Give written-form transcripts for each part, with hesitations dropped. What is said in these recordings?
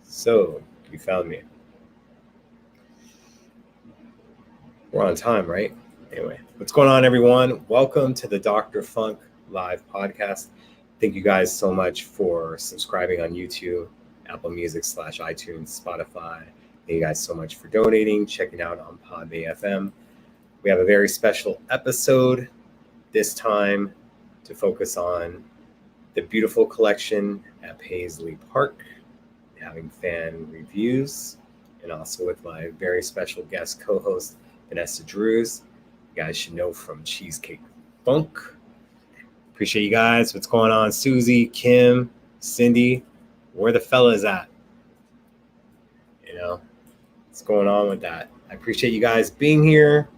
So, you found me. We're on time, right? Anyway, what's going on, everyone? Welcome to the Dr. Funk live podcast. Thank you guys so much for subscribing on YouTube, Apple Music /iTunes, Spotify. Thank you guys so much for donating, checking out on Podbay FM. We have a very special episode this time to focus on the beautiful collection at Paisley Park, having fan reviews, and also with my very special guest co-host, Vanessa Drews. You guys should know from Cheesecake Funk. Appreciate you guys. What's going on? Susie, Kim, Cindy, where the fellas at? What's going on with that? I appreciate you guys being here,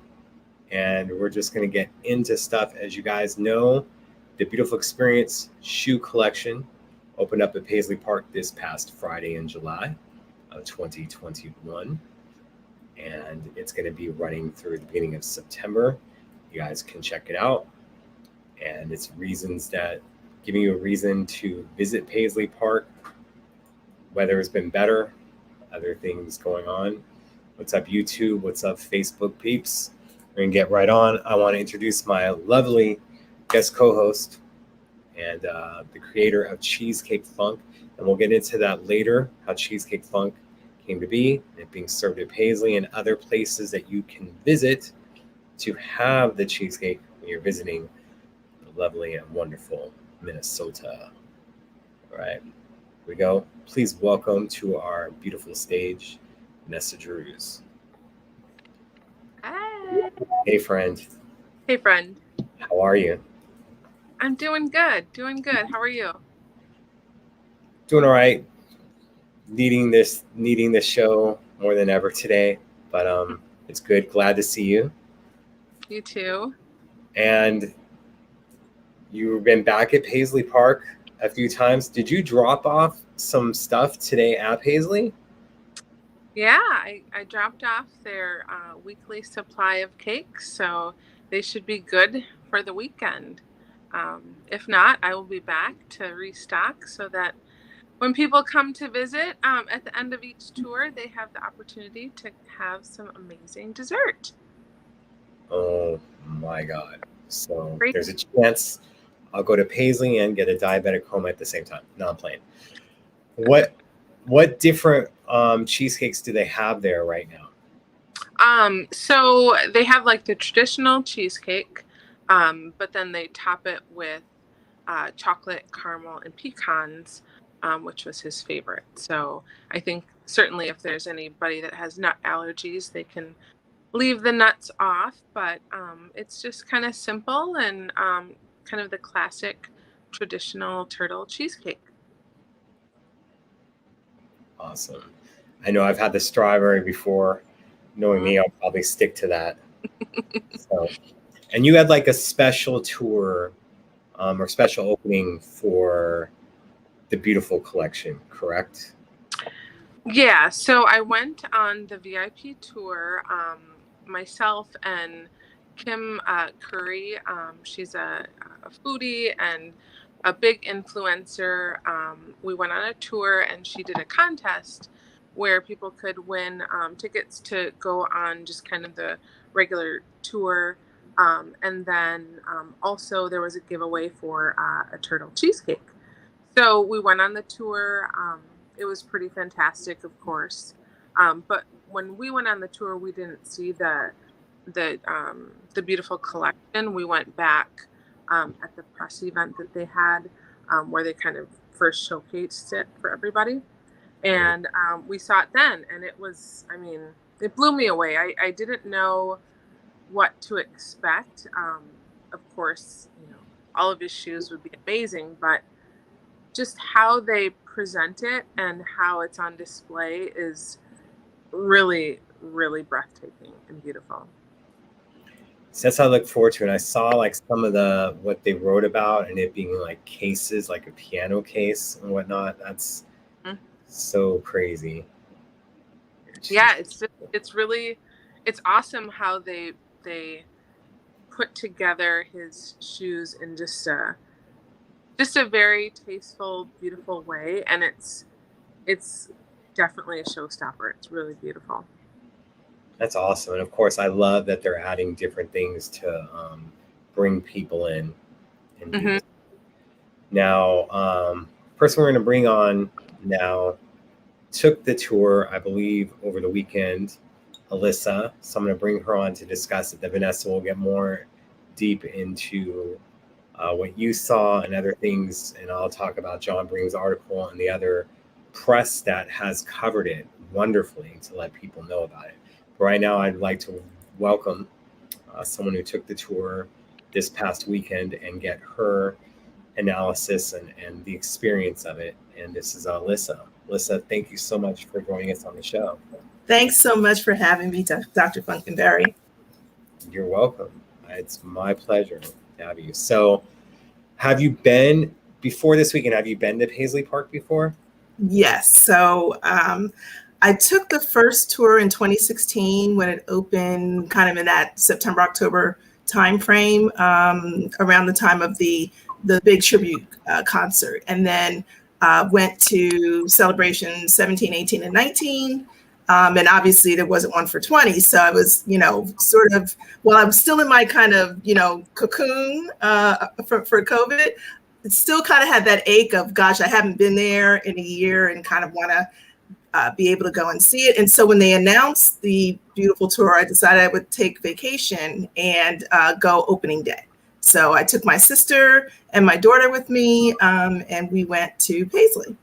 and we're just going to get into stuff. As you guys know, the Beautiful Experience shoe collection opened up at Paisley Park this past Friday in July of 2021. And it's going to be running through the beginning of September. You guys can check it out. And it's giving you a reason to visit Paisley Park. Weather has been better. Other things going on. What's up, YouTube? What's up, Facebook peeps? We're going to get right on. I want to introduce my lovely guest co-host and the creator of Cheesecake Funk. And we'll get into that later, how Cheesecake Funk came to be, and it being served at Paisley and other places that you can visit to have the cheesecake when you're visiting the lovely and wonderful Minnesota. All right, here we go. Please welcome to our beautiful stage, Vanessa Drews. Hi. Hey, friend. Hey, friend. How are you? I'm doing good. How are you? Doing all right. Needing this show more than ever today, but it's good. Glad to see you. You too. And you've been back at Paisley Park a few times. Did you drop off some stuff today at Paisley? Yeah, I dropped off their weekly supply of cakes, so they should be good for the weekend. If not, I will be back to restock so that when people come to visit at the end of each tour, they have the opportunity to have some amazing dessert. Oh my God. So Great. There's a chance I'll go to Paisley and get a diabetic coma at the same time. No, I'm playing. What different cheesecakes do they have there right now? So they have like the traditional cheesecake, but then they top it with chocolate, caramel, and pecans, which was his favorite. So I think certainly if there's anybody that has nut allergies, they can leave the nuts off, but it's just kind of simple and kind of the classic traditional turtle cheesecake. Awesome. I know I've had the strawberry before. Knowing me, I'll probably stick to that. And you had like a special tour or special opening for the beautiful collection, correct? Yeah, so I went on the VIP tour myself and Kim Curry. She's a foodie and a big influencer. We went on a tour and she did a contest where people could win tickets to go on just kind of the regular tour. And then also there was a giveaway for a turtle cheesecake. So we went on the tour. It was pretty fantastic, of course. But when we went on the tour, we didn't see the beautiful collection. We went back at the press event that they had where they kind of first showcased it for everybody. And we saw it then, and it was, it blew me away. I didn't know what to expect. Of course, all of his shoes would be amazing, but just how they present it and how it's on display is really, really breathtaking and beautiful. So that's what I look forward to. And I saw like some of what they wrote about and it being like cases, like a piano case and whatnot. That's so crazy. Yeah, it's awesome how they put together his shoes in just just a very tasteful, beautiful way. And it's definitely a showstopper. It's really beautiful. That's awesome. And of course, I love that they're adding different things to bring people in and do this. Now, person we're going to bring on now took the tour, I believe, over the weekend, Alyssa. So I'm going to bring her on to discuss it. Then Vanessa will get more deep into what you saw and other things. And I'll talk about John Bring's article and the other press that has covered it wonderfully to let people know about it. But right now, I'd like to welcome someone who took the tour this past weekend and get her analysis and the experience of it. And this is Alyssa. Alyssa, thank you so much for joining us on the show. Thanks so much for having me, Dr. Funkenberry. You're welcome. It's my pleasure to have you. So have you been, before this weekend, have you been to Paisley Park before? Yes. So I took the first tour in 2016 when it opened, kind of in that September, October timeframe, around the time of the big tribute concert. And then went to Celebration 17, 18, and 19. And obviously there wasn't one for 20. So I was, sort of, while I was still in my kind of, cocoon for COVID, it still kind of had that ache of, gosh, I haven't been there in a year and kind of want to be able to go and see it. And so when they announced the beautiful tour, I decided I would take vacation and go opening day. So I took my sister and my daughter with me, and we went to Paisley.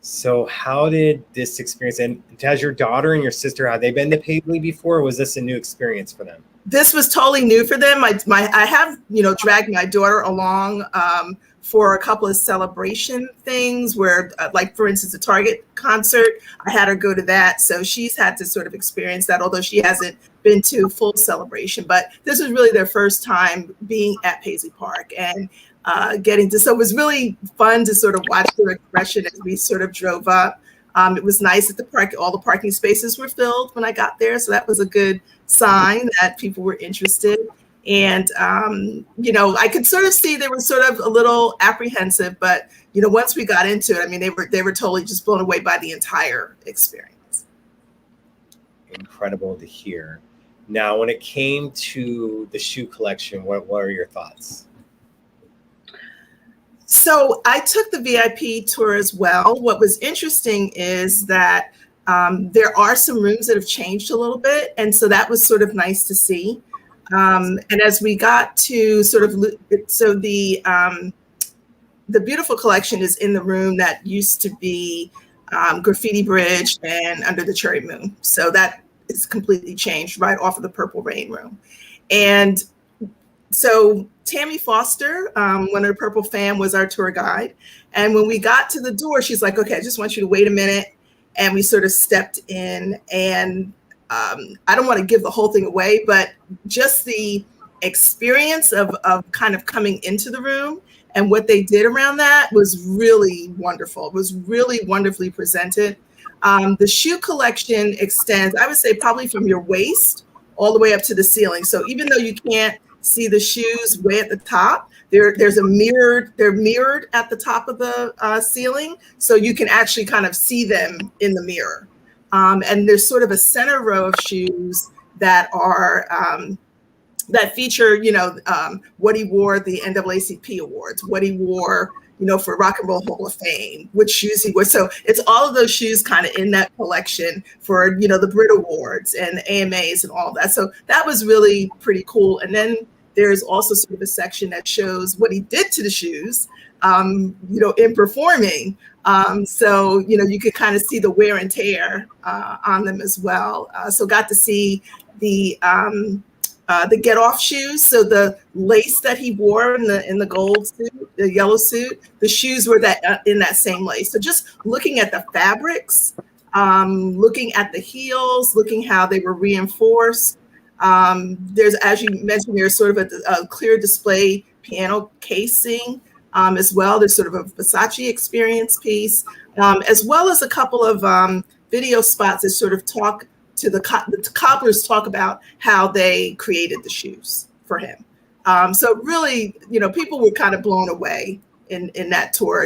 So how did this experience, and has your daughter and your sister, have they been to Paisley before, or was this a new experience for them? This was totally new for them. I have, dragged my daughter along for a couple of celebration things where, like, for instance, a Target concert, I had her go to that. So she's had to sort of experience that, although she hasn't been to full celebration. But this was really their first time being at Paisley Park and so it was really fun to sort of watch their expression as we sort of drove up. It was nice at the park. All the parking spaces were filled when I got there. So that was a good sign that people were interested. And, I could sort of see they were sort of a little apprehensive, but, once we got into it, I mean, they were totally just blown away by the entire experience. Incredible to hear. Now, when it came to the shoe collection, what are your thoughts? So I took the VIP tour as well. What was interesting is that there are some rooms that have changed a little bit. And so that was sort of nice to see. And as we got to sort of, so the beautiful collection is in the room that used to be Graffiti Bridge and Under the Cherry Moon. So that is completely changed right off of the Purple Rain room. And so Tammy Foster, one of the Purple fam, was our tour guide. And when we got to the door, she's like, okay, I just want you to wait a minute. And we sort of stepped in, and I don't want to give the whole thing away, but just the experience of kind of coming into the room and what they did around that was really wonderful. It was really wonderfully presented. The shoe collection extends, I would say, probably from your waist all the way up to the ceiling. So even though you can't see the shoes way at the top, they're mirrored at the top of the ceiling, so you can actually kind of see them in the mirror. And there's sort of a center row of shoes that are that feature, what he wore at the NAACP awards, what he wore, for Rock and Roll Hall of Fame, which shoes he wore. So it's all of those shoes kind of in that collection for, the Brit Awards and AMAs and all that. So that was really pretty cool. And then there's also sort of a section that shows what he did to the shoes, in performing. So, you could kind of see the wear and tear on them as well. So got to see the get off shoes. So the lace that he wore in the gold suit, the yellow suit, the shoes were in that same lace. So just looking at the fabrics, looking at the heels, looking how they were reinforced. There's, as you mentioned, there's sort of a clear display piano casing as well. There's sort of a Versace experience piece, as well as a couple of video spots that sort of talk to the cobblers talk about how they created the shoes for him. So really, people were kind of blown away in that tour.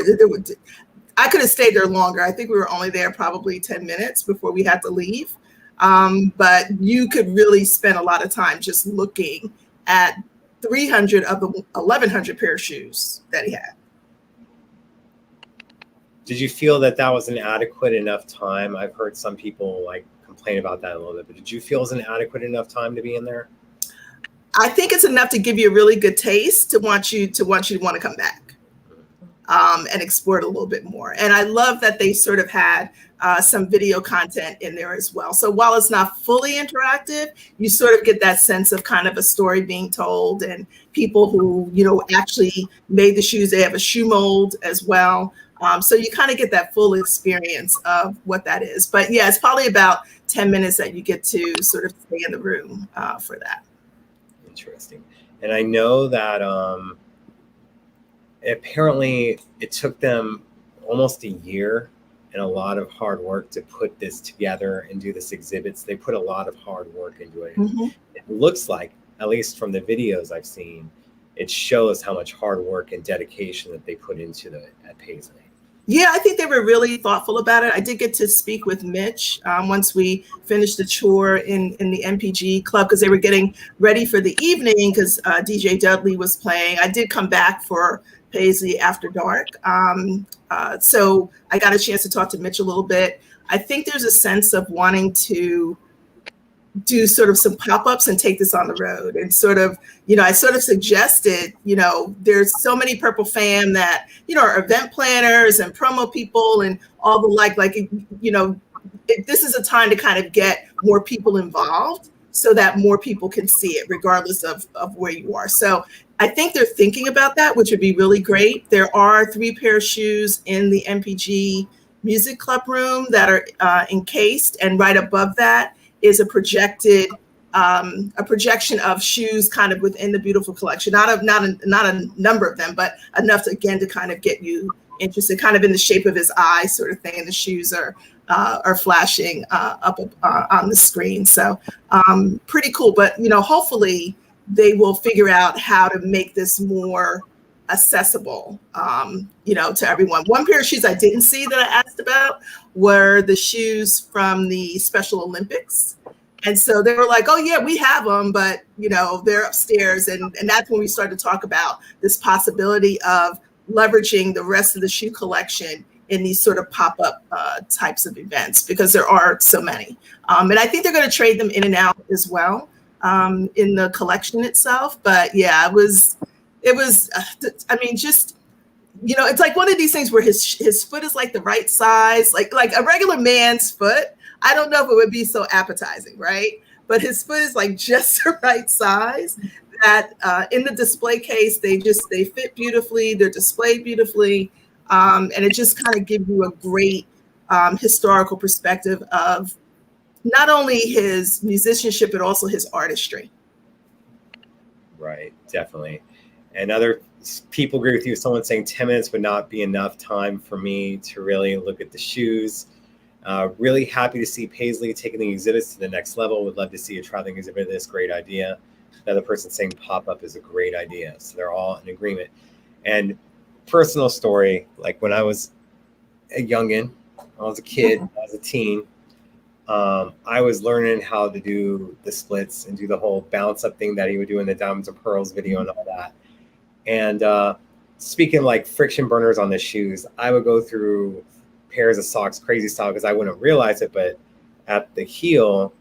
I could have stayed there longer. I think we were only there probably 10 minutes before we had to leave. But you could really spend a lot of time just looking at 300 of the 1,100 pair of shoes that he had. Did you feel that was an adequate enough time? I've heard some people like complain about that a little bit, but did you feel it was an adequate enough time to be in there? I think it's enough to give you a really good taste to want you to want to come back and explore it a little bit more. And I love that they sort of had some video content in there as well. So while it's not fully interactive, you sort of get that sense of kind of a story being told, and people who, actually made the shoes. They have a shoe mold as well. So you kind of get that full experience of what that is. But yeah, it's probably about 10 minutes that you get to sort of stay in the room for that. Interesting. And I know that apparently it took them almost a year and a lot of hard work to put this together and do this exhibits. They put a lot of hard work into it. Mm-hmm. It looks like, at least from the videos I've seen, it shows how much hard work and dedication that they put into at Paisley. Yeah, I think they were really thoughtful about it. I did get to speak with Mitch once we finished the tour in the MPG club, because they were getting ready for the evening because DJ Dudley was playing. I did come back for Paisley After Dark. So I got a chance to talk to Mitch a little bit. I think there's a sense of wanting to do sort of some pop-ups and take this on the road, and sort of, I sort of suggested, there's so many Purple fam that, are event planners and promo people and all the like, this is a time to kind of get more people involved so that more people can see it regardless of where you are. So I think they're thinking about that, which would be really great. There are 3 pair of shoes in the MPG Music Club room that are encased, and right above that is a projection of shoes kind of within the beautiful collection. Not a number of them, but enough to kind of get you interested, kind of in the shape of his eye sort of thing. And the shoes are flashing up on the screen. So pretty cool. But, hopefully they will figure out how to make this more accessible, to everyone. One pair of shoes I didn't see that I asked about were the shoes from the Special Olympics. And so they were like, oh yeah, we have them, but they're upstairs. And that's when we started to talk about this possibility of leveraging the rest of the shoe collection in these sort of pop-up types of events, because there are so many. And I think they're going to trade them in and out as well in the collection itself. But yeah, it was, just, it's like one of these things where his foot is like the right size, like a regular man's foot. I don't know if it would be so appetizing, right? But his foot is like just the right size that in the display case, they fit beautifully. They're displayed beautifully. And it just kind of gives you a great historical perspective of not only his musicianship, but also his artistry. Right, definitely. And other people agree with you. Someone saying 10 minutes would not be enough time for me to really look at the shoes. Really happy to see Paisley taking the exhibits to the next level. Would love to see a traveling exhibit of this. Great idea. Another person saying pop-up is a great idea. So they're all in agreement. And personal story, like when I was a youngin', I was a kid, I was a teen, I was learning how to do the splits and do the whole bounce up thing that he would do in the Diamonds and Pearls video and all that. And speaking like friction burners on the shoes, I would go through pairs of socks, crazy style, because I wouldn't realize it, but at the heel,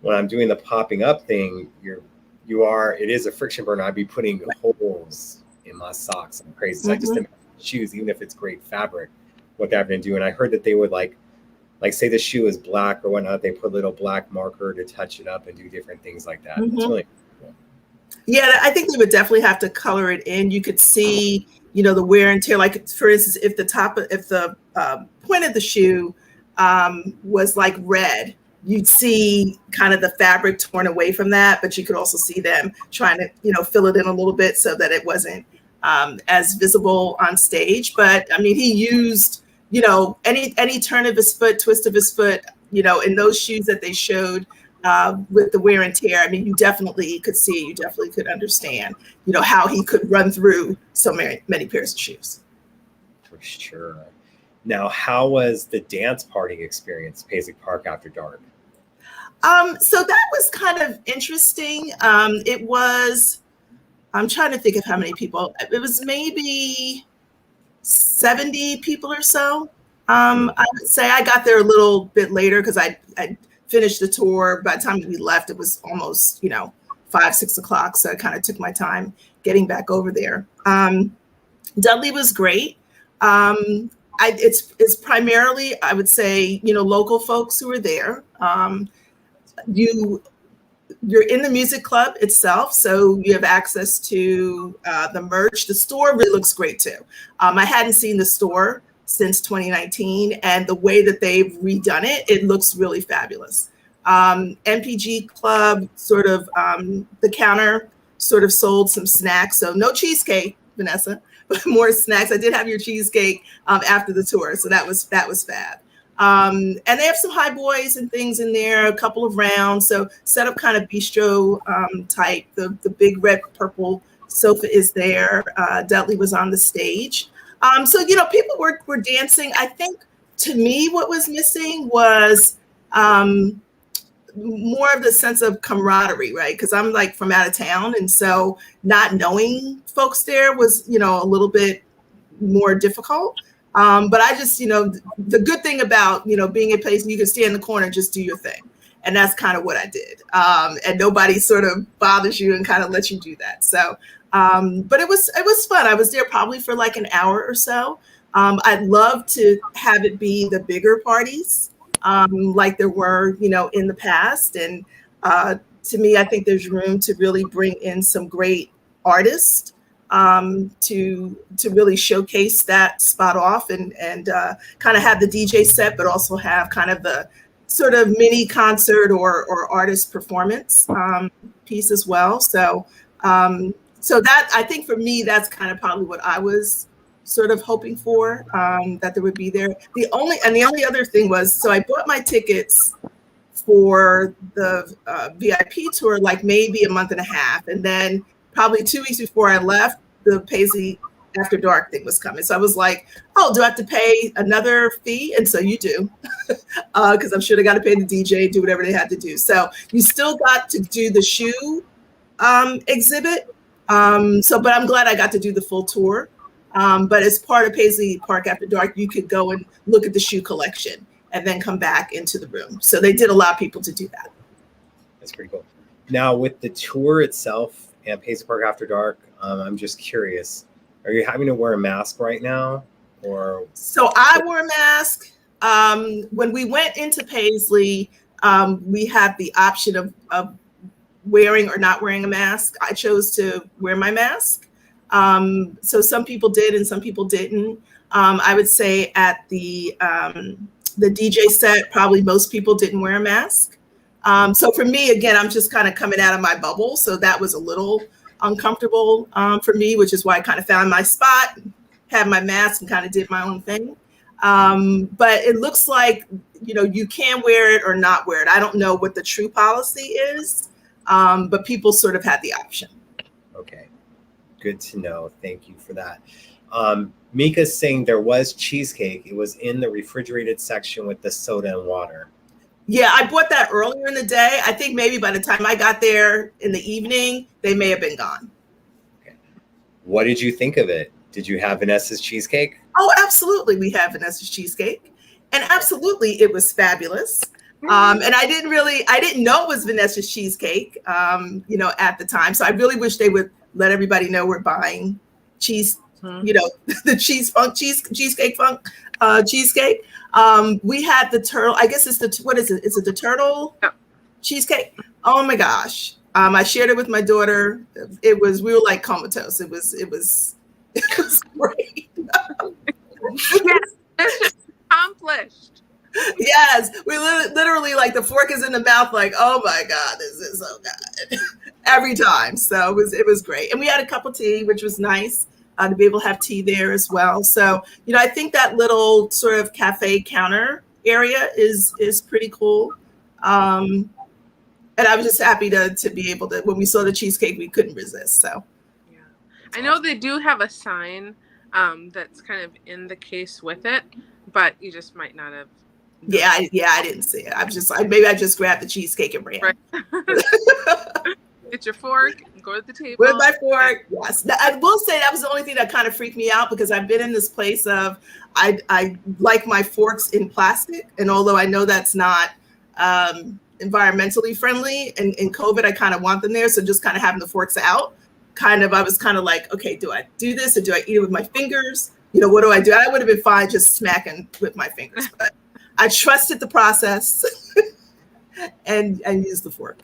when I'm doing the popping up thing, it is a friction burner. I'd be putting holes in my socks. I'm crazy. So I just imagine shoes, even if it's great fabric, what they're having to do. And I heard that they would like say the shoe is black or whatnot, they put a little black marker to touch it up and do different things like that. It's really cool. Yeah, I think they would definitely have to color it in. You could see, the wear and tear. Like for instance, if the point of the shoe was like red, you'd see kind of the fabric torn away from that, but you could also see them trying to, fill it in a little bit so that it wasn't as visible on stage. But I mean, he used, any turn of his foot, twist of his foot, in those shoes that they showed with the wear and tear. I mean, you definitely could see, you definitely could understand, how he could run through so many pairs of shoes. For sure. Now, how was the dance party experience, Paisley Park after dark? So that was kind of interesting. It was, I'm trying to think of how many people. It was maybe 70 people or so. I would say I got there a little bit later because I finished the tour. By the time we left, it was almost, 5, 6 o'clock. So I kind of took my time getting back over there. Dudley was great. It's primarily, I would say, local folks who are there. You're in the music club itself, so you have access to the merch. The store really looks great too. I hadn't seen the store since 2019, and the way that they've redone it, it looks really fabulous. MPG Club, sort of the counter sort of sold some snacks, so no cheesecake, Vanessa, but more snacks. I did have your cheesecake after the tour, so that was fab. And they have some high boys and things in there, a couple of rounds. So set up kind of bistro type. The big red purple sofa is there. Dudley was on the stage. So, people were dancing. I think to me, what was missing was more of the sense of camaraderie, right? Because I'm like from out of town. And so not knowing folks there was, a little bit more difficult. But I just, the good thing about, being in place, you can stay in the corner and just do your thing. And that's kind of what I did. And nobody sort of bothers you and kind of lets you do that. So, but it was fun. I was there probably for like an hour or so. I'd love to have it be the bigger parties like there were, in the past. And to me, I think there's room to really bring in some great artists. To really showcase that spot off and kind of have the DJ set, but also have kind of the sort of mini concert or artist performance piece as well. So that, I think for me, that's kind of probably what I was sort of hoping for, that there would be there. The only other thing was, so I bought my tickets for the VIP tour, like maybe a month and a half. And then probably 2 weeks before I left, the Paisley After Dark thing was coming. So I was like, oh, do I have to pay another fee? And so you do, because I'm sure they got to pay the DJ, do whatever they had to do. So you still got to do the shoe exhibit. But I'm glad I got to do the full tour. But as part of Paisley Park After Dark, you could go and look at the shoe collection and then come back into the room. So they did allow people to do that. That's pretty cool. Now with the tour itself and Paisley Park After Dark, I'm just curious, are you having to wear a mask right now? Or so I wore a mask. When we went into Paisley, we had the option of wearing or not wearing a mask. I chose to wear my mask. So some people did and some people didn't. I would say at the DJ set, probably most people didn't wear a mask. So for me, again, I'm just kind of coming out of my bubble. So that was a little uncomfortable for me, which is why I kind of found my spot, had my mask and kind of did my own thing. But it looks like, you can wear it or not wear it. I don't know what the true policy is, but people sort of had the option. Okay, good to know. Thank you for that. Mika's saying there was cheesecake. It was in the refrigerated section with the soda and water. Yeah, I bought that earlier in the day. I think maybe by the time I got there in the evening, they may have been gone. Okay. What did you think of it? Did you have Vanessa's cheesecake? Oh, absolutely. We had Vanessa's cheesecake. And absolutely, it was fabulous. And I didn't know it was Vanessa's cheesecake, at the time. So I really wish they would let everybody know we're buying cheese, the Cheesecake Funk cheesecake. We had the turtle. I guess it's what is it? Is it the turtle cheesecake? Oh my gosh. I shared it with my daughter. We were like comatose. It was great. Yes, it's accomplished. Yes, we literally like the fork is in the mouth, like, oh my God, this is so good every time. So it was great. And we had a cup of tea, which was nice. To be able to have tea there as well. So, I think that little sort of cafe counter area is pretty cool. And I was just happy to be able to, when we saw the cheesecake, we couldn't resist. So yeah, I know they do have a sign that's kind of in the case with it, but you just might not have. I didn't see it. Maybe I just grabbed the cheesecake and ran. Right. Get your fork, go to the table. With my fork, yes. Now, I will say that was the only thing that kind of freaked me out, because I've been in this place of I like my forks in plastic, and although I know that's not environmentally friendly, and in COVID, I kind of want them there. So just kind of having the forks out, I was kind of like, okay, do I do this or do I eat it with my fingers? What do I do? I would have been fine just smacking with my fingers, but I trusted the process and used the fork.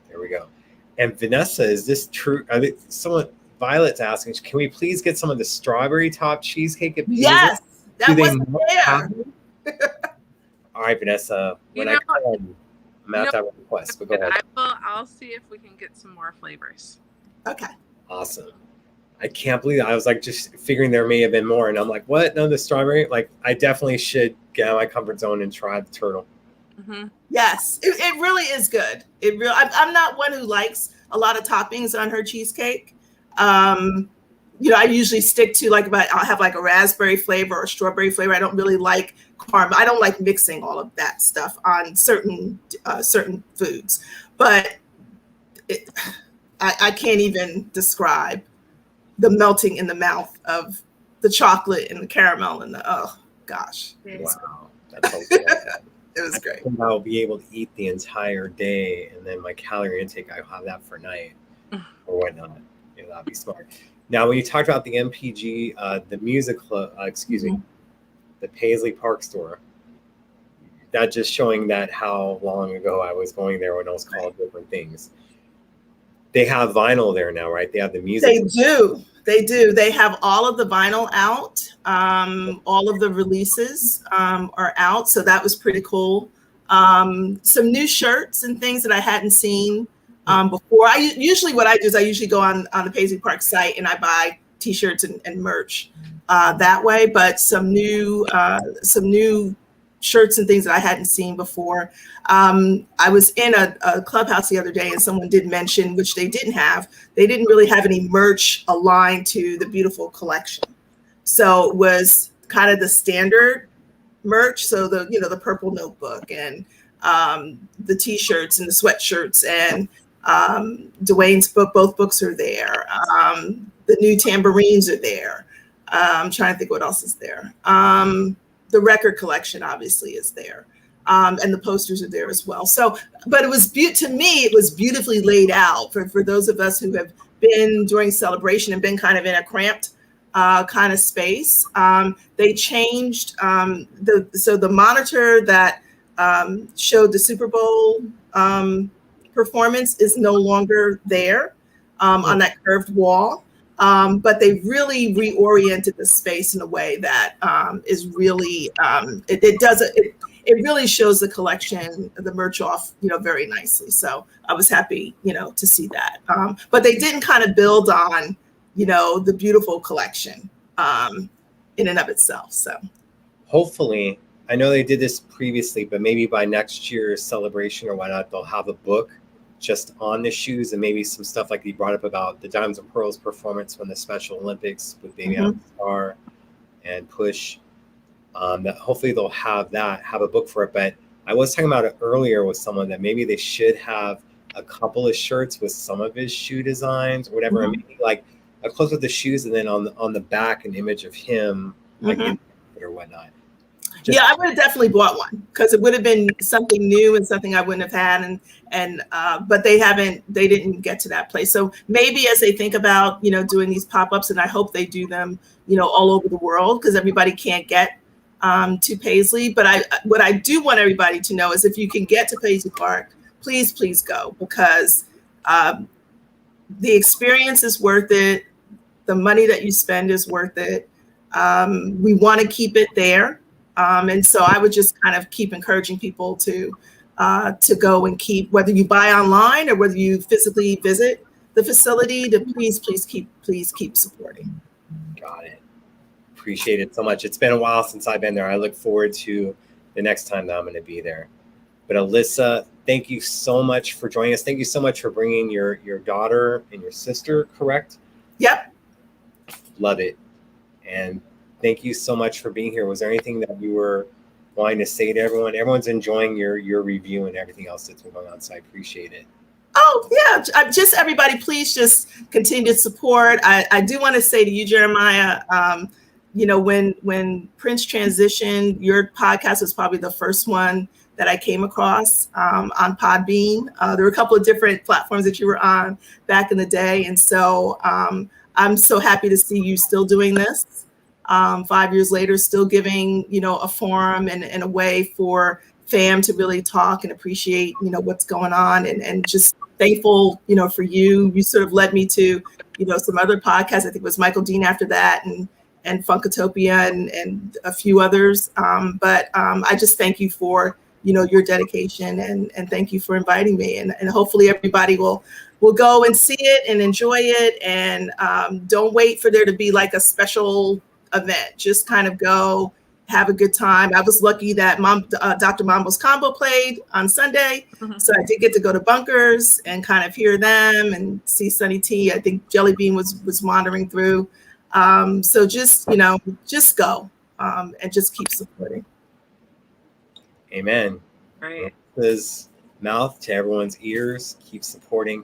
There we go. And Vanessa, is this true? Violet's asking, can we please get some of the strawberry top cheesecake at Paisley? Yes, that wasn't there. All right, Vanessa. When I come, I'm going to have a request. But go ahead. I'll see if we can get some more flavors. Okay. Awesome. I can't believe it. I was like just figuring there may have been more. And I'm like, what? No, the strawberry? Like, I definitely should get out of my comfort zone and try the turtle. Mm-hmm. Yes, it really is good. I'm not one who likes a lot of toppings on her cheesecake. I usually stick to I'll have like a raspberry flavor or strawberry flavor. I don't really like caramel. I don't like mixing all of that stuff on certain foods. But I can't even describe the melting in the mouth of the chocolate and the caramel and Wow, that's so good. It was great. I'll be able to eat the entire day, and then my calorie intake, I'll have that for night or whatnot. Yeah, that'd be smart. Now, when you talked about the MPG, the music club, the Paisley Park store, that just showing that how long ago I was going there when I was called different things. They have vinyl there now, right? They have the music. They do. They have all of the vinyl out. All of the releases are out. So that was pretty cool. Some new shirts and things that I hadn't seen before. Usually what I do is I usually go on the Paisley Park site and I buy t-shirts and merch that way. But some new shirts and things that I hadn't seen before. I was in a clubhouse the other day and someone did mention, which they didn't have, they didn't really have any merch aligned to the beautiful collection. So it was kind of the standard merch. So the purple notebook and the t-shirts and the sweatshirts and Dwayne's book, both books are there. The new tambourines are there. I'm trying to think what else is there. The record collection obviously is there. And the posters are there as well. So, but it was to me, it was beautifully laid out for those of us who have been during celebration and been kind of in a cramped kind of space. They changed the monitor that showed the Super Bowl performance is no longer there on that curved wall. But they really reoriented the space in a way that is really it really shows the collection, the merch off, very nicely. So I was happy, to see that. But they didn't kind of build on, the beautiful collection in and of itself. So hopefully, I know they did this previously, but maybe by next year's celebration or whatnot, they'll have a book just on the shoes and maybe some stuff like you brought up about the Diamonds and Pearls performance from the Special Olympics with Baby on the Star and Push. That hopefully they'll have a book for it. But I was talking about it earlier with someone that maybe they should have a couple of shirts with some of his shoe designs or whatever, and maybe like a close with the shoes and then on the back an image of him like or whatnot. I would have definitely bought one because it would have been something new and something I wouldn't have had. But they didn't get to that place. So maybe as they think about, doing these pop-ups, and I hope they do them, all over the world because everybody can't get to Paisley. But what I do want everybody to know is if you can get to Paisley Park, please go because the experience is worth it. The money that you spend is worth it. We want to keep it there. And so I would just kind of keep encouraging people to go and keep, whether you buy online or whether you physically visit the facility, to please keep supporting. Got it. Appreciate it so much. It's been a while since I've been there. I look forward to the next time that I'm going to be there. But Alyssa, thank you so much for joining us. Thank you so much for bringing your daughter and your sister, correct? Yep. Love it. And thank you so much for being here. Was there anything that you were wanting to say to everyone? Everyone's enjoying your review and everything else that's been going on, so I appreciate it. Oh, yeah. Just everybody, please just continue to support. I do want to say to you, Jeremiah, when Prince transitioned, your podcast was probably the first one that I came across on Podbean. There were a couple of different platforms that you were on back in the day. And so I'm so happy to see you still doing this 5 years later, still giving, a forum and a way for fam to really talk and appreciate, what's going on, and just thankful, for you. You sort of led me to, some other podcasts. I think it was Michael Dean after that, and Funkatopia and a few others. But I just thank you for, your dedication, and thank you for inviting me. And hopefully everybody will go and see it and enjoy it. And don't wait for there to be like a special event. Just kind of go, have a good time. I was lucky that Dr. Mambo's Combo played on Sunday. Mm-hmm. So I did get to go to Bunkers and kind of hear them and see Sunny T. I think Jelly Bean was wandering through. So just go and just keep supporting. Amen. Right. His mouth to everyone's ears. Keep supporting.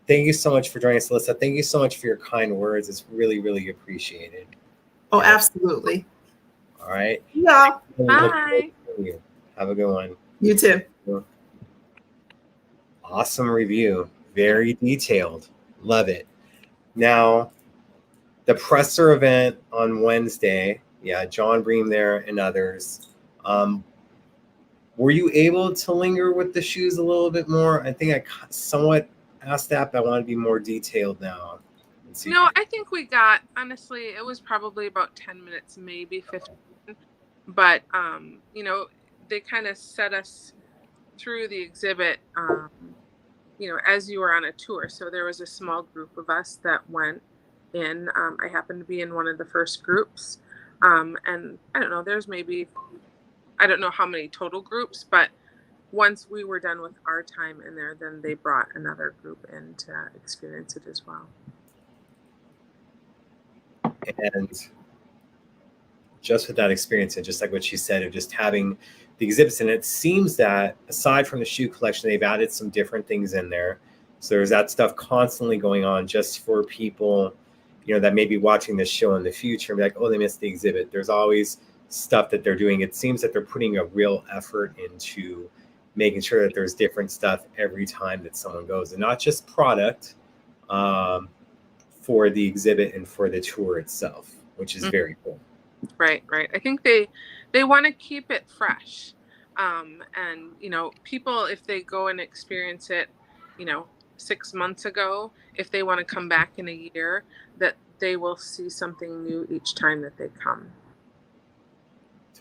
Thank you so much for joining us, Alyssa. Thank you so much for your kind words. It's really, really appreciated. Oh, absolutely. All right. Yeah. Bye. Have a good one. You too. Awesome review. Very detailed. Love it. Now, the presser event on Wednesday. Yeah, John Bream there and others. Were you able to linger with the shoes a little bit more? I think I somewhat asked that, but I want to be more detailed now. No, I think we got, honestly, it was probably about 10 minutes, maybe 15. But, they kind of set us through the exhibit, as you were on a tour. So there was a small group of us that went in. I happened to be in one of the first groups. And I don't know, there's maybe, I don't know how many total groups, but once we were done with our time in there, then they brought another group in to experience it as well. And just with that experience, and just like what she said, of just having the exhibits, and it seems that aside from the shoe collection, they've added some different things in there. So there's that stuff constantly going on just for people, that may be watching this show in the future and be like, oh, they missed the exhibit. There's always stuff that they're doing. It seems that they're putting a real effort into making sure that there's different stuff every time that someone goes, and not just product for the exhibit and for the tour itself, which is very cool. Right. I think they want to keep it fresh. And, people, if they go and experience it, 6 months ago, if they want to come back in a year, that they will see something new each time that they come.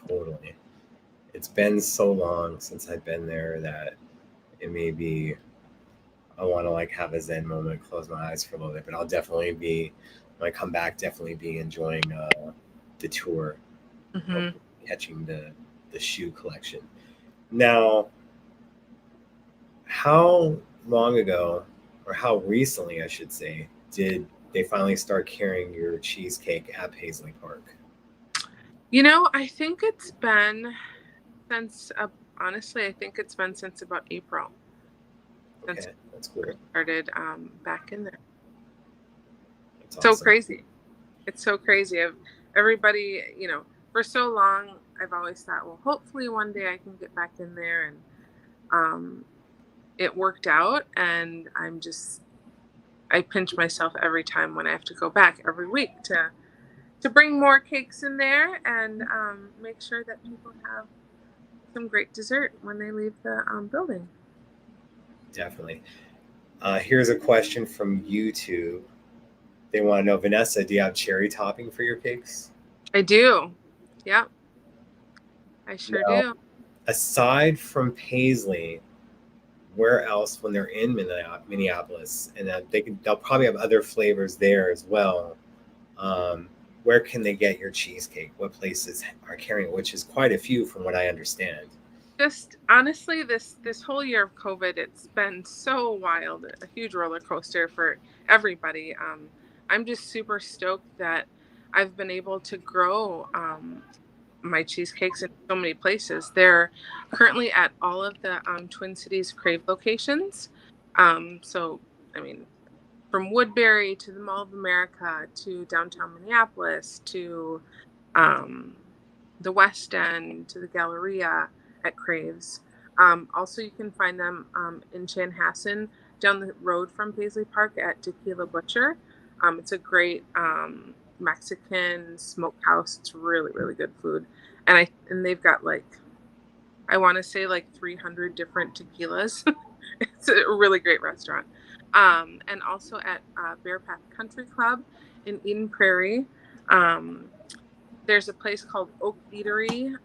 Totally. It's been so long since I've been there that it may be, I want to have a Zen moment, close my eyes for a little bit, but I'll definitely be, when I come back, definitely be enjoying the tour, catching the shoe collection. Now, how long ago, or how recently, I should say, did they finally start carrying your cheesecake at Paisley Park? I think it's been since, honestly, I think it's been since about April. Okay, that's cool. Started back in there. That's awesome. So crazy. It's so crazy. Everybody, for so long, I've always thought, well, hopefully one day I can get back in there, and it worked out, and I pinch myself every time when I have to go back every week to bring more cakes in there and make sure that people have some great dessert when they leave the building. Definitely. Here's a question from YouTube. They want to know, Vanessa, do you have cherry topping for your cakes? I do. Yeah. I sure do. Aside from Paisley, where else, when they're in Minneapolis, and they'll probably have other flavors there as well, where can they get your cheesecake? What places are carrying it, which is quite a few from what I understand? Just honestly, this whole year of COVID, it's been so wild, a huge roller coaster for everybody. I'm just super stoked that I've been able to grow my cheesecakes in so many places. They're currently at all of the Twin Cities Crave locations. So, I mean, from Woodbury to the Mall of America to downtown Minneapolis to um, the West End to the Galleria at Craves. Also, you can find them in Chanhassen down the road from Paisley Park at Tequila Butcher. It's a great Mexican smokehouse. It's really, really good food. And they've got like, I want to say like 300 different tequilas. It's a really great restaurant. And also at Bear Path Country Club in Eden Prairie. There's a place called Oak Eatery.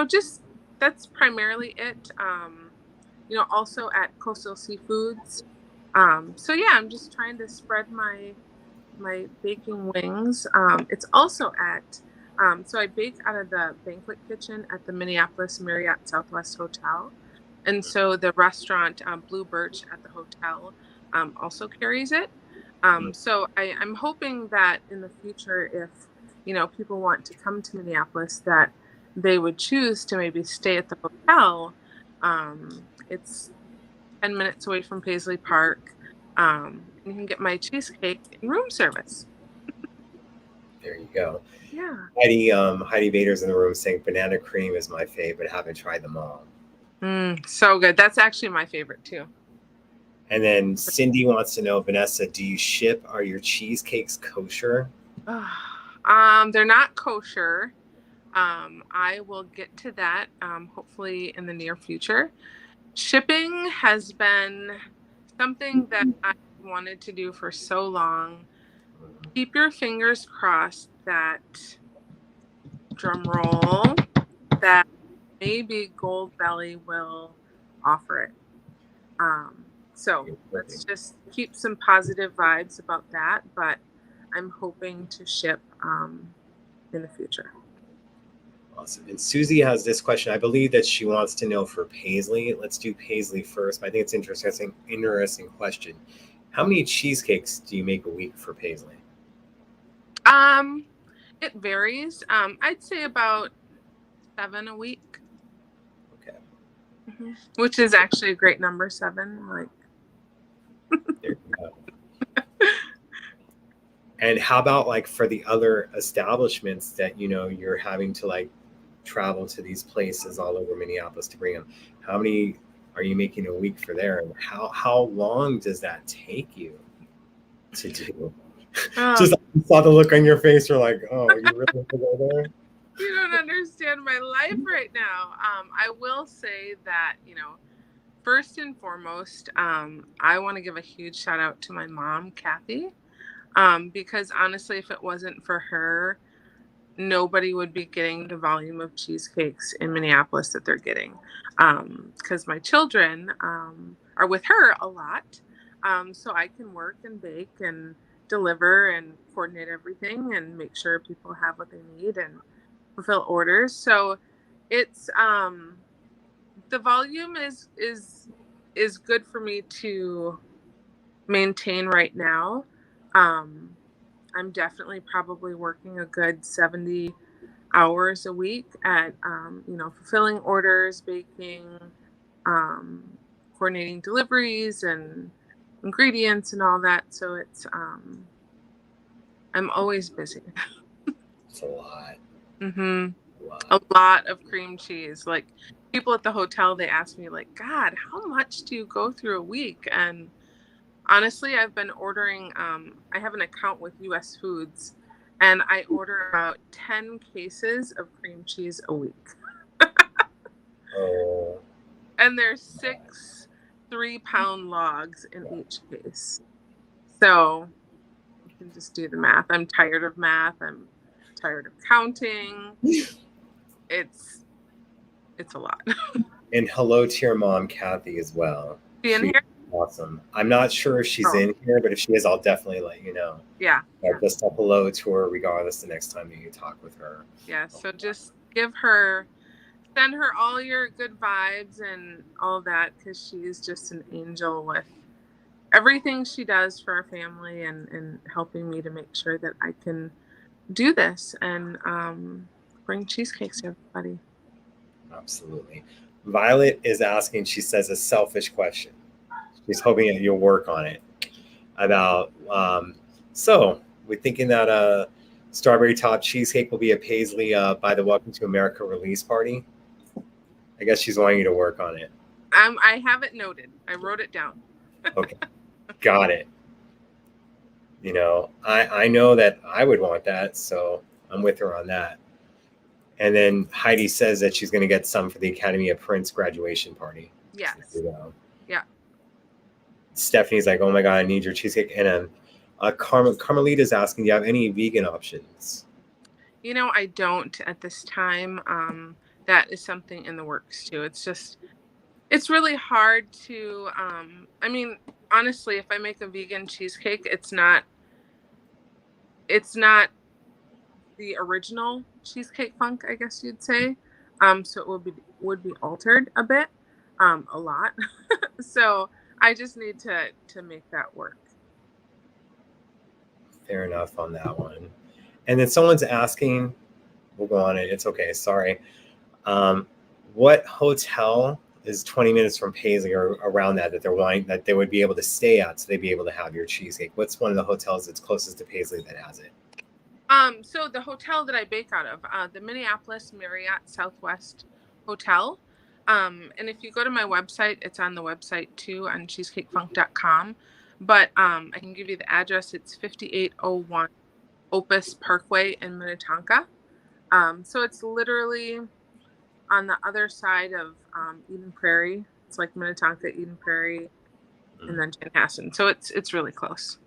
Just that's primarily it. Also at Coastal Seafoods. So yeah, I'm just trying to spread my baking wings. It's also at so I bake out of the banquet kitchen at the Minneapolis Marriott Southwest Hotel. And so the restaurant Blue Birch at the hotel also carries it. So I'm hoping that in the future, if people want to come to Minneapolis, that they would choose to maybe stay at the hotel. It's 10 minutes away from Paisley Park. You can get my cheesecake in room service. There you go. Yeah. Heidi Vader's in the room saying banana cream is my favorite. Haven't tried them all. So good. That's actually my favorite too. And then Cindy wants to know, Vanessa, do you ship? Are your cheesecakes kosher? They're not kosher. I will get to that hopefully in the near future. Shipping has been something that I wanted to do for so long. Keep your fingers crossed that, drum roll, that maybe Gold Belly will offer it. So let's just keep some positive vibes about that, but I'm hoping to ship in the future. Awesome. And Susie has this question. I believe that she wants to know for Paisley. Let's do Paisley first. I think it's interesting question. How many cheesecakes do you make a week for Paisley? It varies. I'd say about 7 a week. Okay. Mm-hmm. Which is actually a great number, 7. Like. There you go. And how about like for the other establishments that you're having to like travel to these places all over Minneapolis to bring them? How many are you making a week for there? And how long does that take you to do? Just I saw the look on your face. You're like, oh, you really have to go there? You don't understand my life right now. I will say that, first and foremost, I want to give a huge shout out to my mom, Kathy, because honestly, if it wasn't for her, nobody would be getting the volume of cheesecakes in Minneapolis that they're getting. Because my children are with her a lot, so I can work and bake and deliver and coordinate everything and make sure people have what they need and fulfill orders. So it's the volume is good for me to maintain right now. I'm definitely probably working a good 70 hours a week at fulfilling orders, baking, coordinating deliveries and ingredients and all that. So it's I'm always busy. It's a lot. Mm-hmm. A lot of cream cheese. Like people at the hotel, they ask me like, God, how much do you go through a week? And honestly, I've been ordering, I have an account with US Foods and I order about 10 cases of cream cheese a week. Oh. And there's 6 3-pound logs in each case. So you can just do the math. I'm tired of math. I'm tired of counting. It's a lot. And hello to your mom, Kathy, as well. She in here? Awesome. I'm not sure if she's in here, but if she is, I'll definitely let you know. Yeah. Just a hello to her regardless the next time that you talk with her. Yeah. So just give her Send her all your good vibes and all that, because she is just an angel with everything she does for our family, and helping me to make sure that I can do this and bring cheesecakes to everybody. Absolutely. Violet is asking, she says, a selfish question. She's hoping that you'll work on it. About, so we're thinking that strawberry top cheesecake will be a Paisley by the Welcome to America release party. I guess she's wanting you to work on it. I have it noted. I wrote it down. Okay. Got it. You know, I know that I would want that, so I'm with her on that. And then Heidi says that she's going to get some for the Academy of Prince graduation party. Yes. Yeah. Stephanie's like, oh my God, I need your cheesecake. And Carmelita's asking, do you have any vegan options? You know, I don't at this time. That is something in the works too. It's really hard to, I mean, honestly, if I make a vegan cheesecake, it's not the original Cheesecake Funk, I guess you'd say. So it would be altered a bit, a lot. So I just need to make that work. Fair enough on that one. And then someone's asking, we'll go on it. It's okay. Sorry. What hotel is 20 minutes from Paisley or around that they're wanting that they would be able to stay at so they'd be able to have your cheesecake? What's one of the hotels that's closest to Paisley that has it? So the hotel that I bake out of, the Minneapolis Marriott Southwest Hotel. And if you go to my website, it's on the website too, on cheesecakefunk.com. But I can give you the address. It's 5801 Opus Parkway in Minnetonka. So it's literally on the other side of Eden Prairie. It's like Minnetonka, Eden Prairie, and then Chanhassen. So it's really close.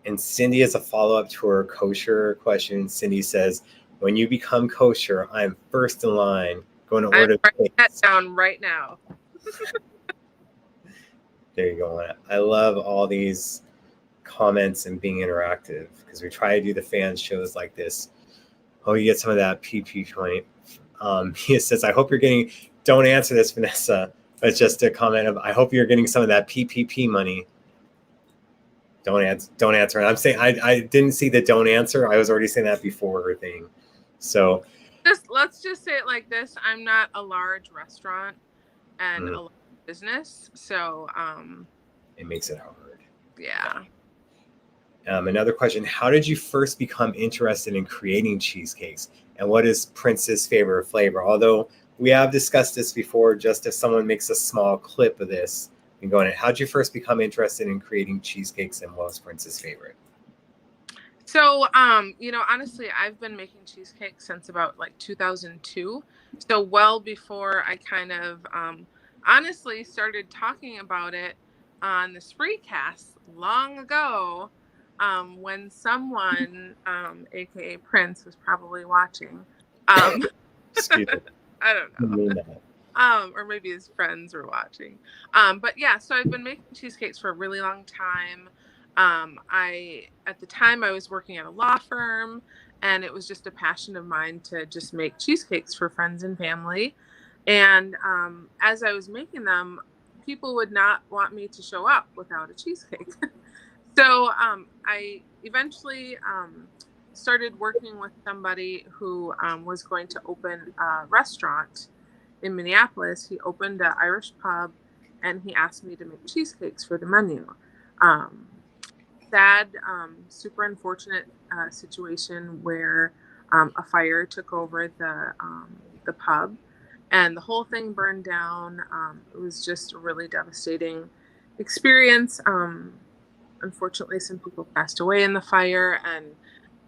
And Cindy has a follow-up to her kosher question. Cindy says, when you become kosher, I'm first in line going to order. I'm writing that down right now. There you go. I love all these comments and being interactive because we try to do the fan shows like this. Oh, you get some of that PP point. He says, I hope you're getting, don't answer this, Vanessa, but just a comment of, I hope you're getting some of that PPP money. Don't answer. And I'm saying, I didn't see the don't answer. I was already saying that before her thing. So let's just say it like this. I'm not a large restaurant and a large business. So it makes it hard. Yeah. Another question, how did you first become interested in creating cheesecakes? And what is Prince's favorite flavor? Although we have discussed this before, just if someone makes a small clip of this and going, how did you first become interested in creating cheesecakes, and what was Prince's favorite? So, honestly, I've been making cheesecakes since about like 2002. So well before I kind of honestly started talking about it on the Spreecast long ago, when someone, aka Prince, was probably watching. Excuse me. I don't know. Or maybe his friends were watching. But yeah, so I've been making cheesecakes for a really long time. At the time I was working at a law firm, and it was just a passion of mine to just make cheesecakes for friends and family. And as I was making them, people would not want me to show up without a cheesecake. So I eventually started working with somebody who was going to open a restaurant in Minneapolis. He opened an Irish pub, and he asked me to make cheesecakes for the menu. Sad, super unfortunate situation where a fire took over the pub, and the whole thing burned down. It was just a really devastating experience. Unfortunately, some people passed away in the fire, and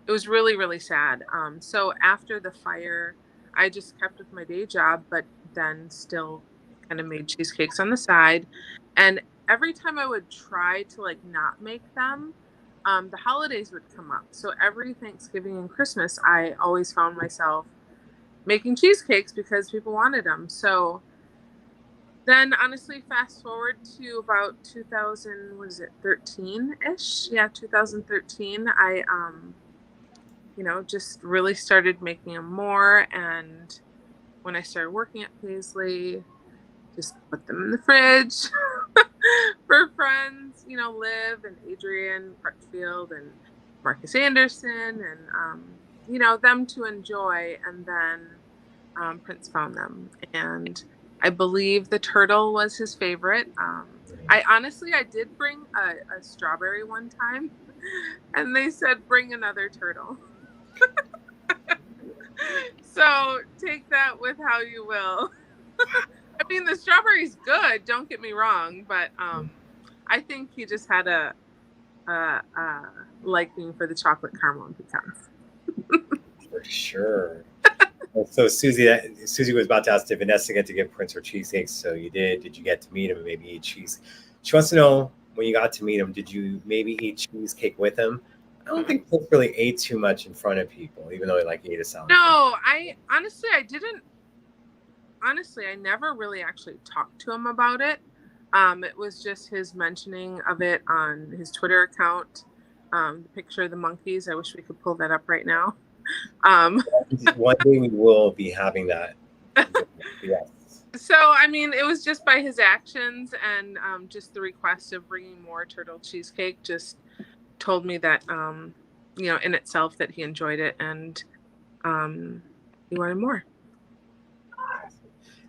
it was really, really sad. So after the fire, I just kept with my day job, but then still kind of made cheesecakes on the side. And every time I would try to not make them, the holidays would come up. So every Thanksgiving and Christmas, I always found myself making cheesecakes because people wanted them. So then honestly, fast forward to about 2013-ish? Yeah, 2013. I, just really started making them more, and when I started working at Paisley, just put them in the fridge for friends, Liv and Adrian Crutchfield and Marcus Anderson and, them to enjoy. And then Prince found them. And I believe the turtle was his favorite. I did bring a strawberry one time, and they said, bring another turtle. So take that with how you will. I mean, the strawberry's good, don't get me wrong, but I think he just had a liking for the chocolate caramel and pecans. For sure. So Susie was about to ask, did Vanessa get to give Prince her cheesecakes? So you did. Did you get to meet him and maybe eat cheese? She wants to know, when you got to meet him, did you maybe eat cheesecake with him? I don't think Prince really ate too much in front of people, even though he ate a salad. No, I didn't. Honestly, I never really actually talked to him about it. It was just his mentioning of it on his Twitter account. The picture of the monkeys. I wish we could pull that up right now. One day we will be having that. Yes. So, I mean, it was just by his actions and just the request of bringing more turtle cheesecake just told me that, in itself that he enjoyed it and he wanted more.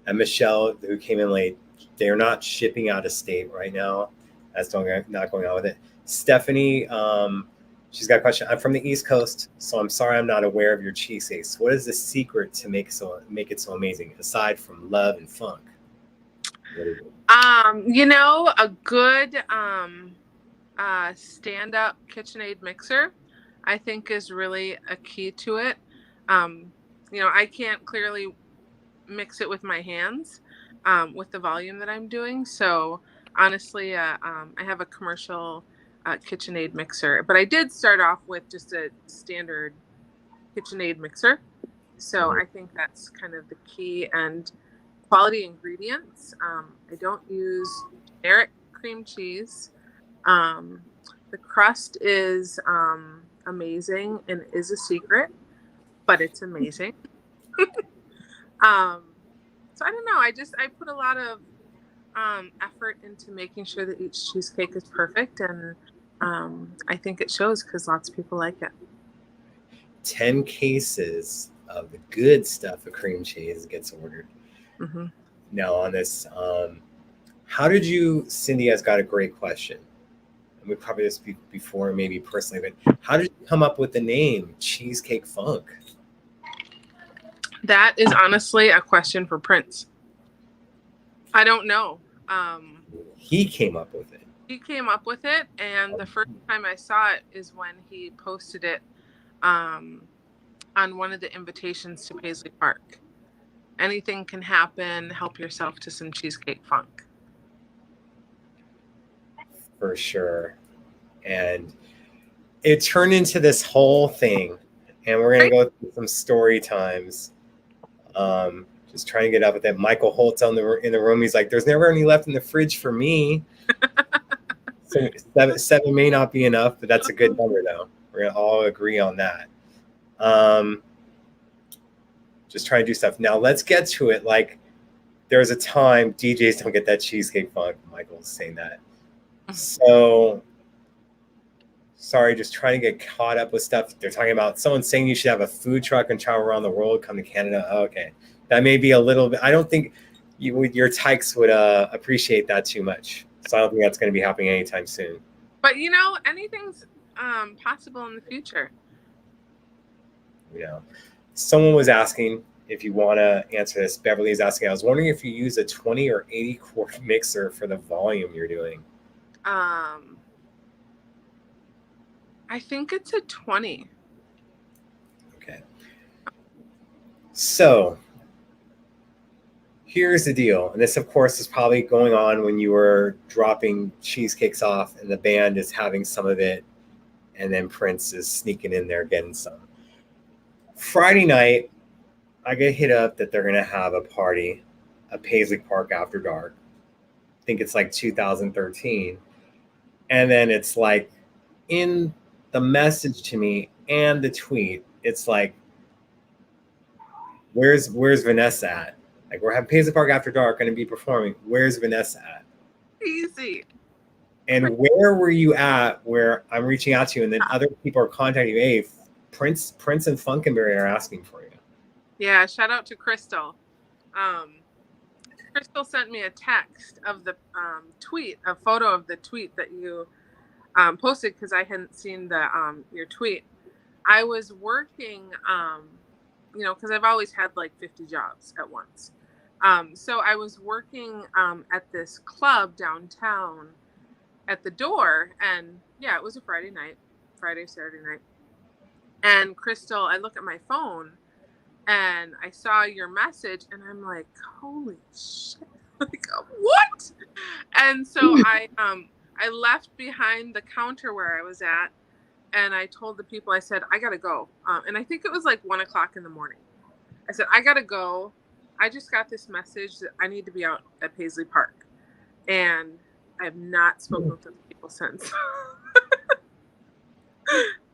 And Michelle, who came in late, they're not shipping out of state right now. That's not going on with it. Stephanie, she's got a question. I'm from the East Coast, so I'm sorry I'm not aware of your cheesecakes. What is the secret to make it so amazing, aside from love and funk? A good stand-up KitchenAid mixer, I think, is really a key to it. I can't clearly mix it with my hands with the volume that I'm doing. So honestly, I have a commercial KitchenAid mixer, but I did start off with just a standard KitchenAid mixer. So I think that's kind of the key, and quality ingredients. I don't use generic cream cheese. The crust is amazing and is a secret, but it's amazing. So I don't know. I put a lot of effort into making sure that each cheesecake is perfect, and I think it shows because lots of people like it. 10 cases of the good stuff of cream cheese gets ordered. Mm-hmm. Now on this, how did you? Cindy has got a great question. And we probably this before, maybe personally, but how did you come up with the name Cheesecake Funk? That is honestly a question for Prince. I don't know. He came up with it. He came up with it, and the first time I saw it is when he posted it on one of the invitations to Paisley Park. Anything can happen. Help yourself to some Cheesecake Funk. For sure. And it turned into this whole thing. And we're going to go through some story times. Just trying to get up with that. Michael Holt's in the room. He's like, there's never any left in the fridge for me. So seven may not be enough, but that's a good number, though. We're going to all agree on that. Just trying to do stuff. Now, let's get to it. Like, there's a time DJs don't get that Cheesecake Funk. Michael's saying that. So, sorry, just trying to get caught up with stuff. They're talking about someone saying you should have a food truck and travel around the world, come to Canada. Okay. That may be a little bit. I don't think your tykes would appreciate that too much. So I don't think that's going to be happening anytime soon. But, anything's possible in the future. Someone was asking if you want to answer this. Beverly is asking, I was wondering if you use a 20 or 80 quart mixer for the volume you're doing. I think it's a 20. Okay. So here's the deal. And this, of course, is probably going on when you were dropping cheesecakes off and the band is having some of it. And then Prince is sneaking in there getting some. Friday night, I get hit up that they're going to have a party at Paisley Park after dark. I think it's like 2013. And then it's like in the message to me and the tweet, it's like, where's Vanessa at? Like, we're having Paisley Park After Dark, going to be performing. Where's Vanessa at? Easy. And where were you at where I'm reaching out to you and then other people are contacting you? Hey, Prince and Funkenberry are asking for you. Yeah, shout out to Crystal. Crystal sent me a text of the tweet, a photo of the tweet that you posted because I hadn't seen the your tweet. I was working, because I've always had like 50 jobs at once. So I was working at this club downtown at the door, and yeah, it was a Friday, Saturday night. And Crystal, I look at my phone and I saw your message and I'm like, holy shit, like what? And so I left behind the counter where I was at and I told the people, I said, I gotta go. And I think it was like 1:00 in the morning. I said, I gotta go. I just got this message that I need to be out at Paisley Park. And I have not spoken with those people since.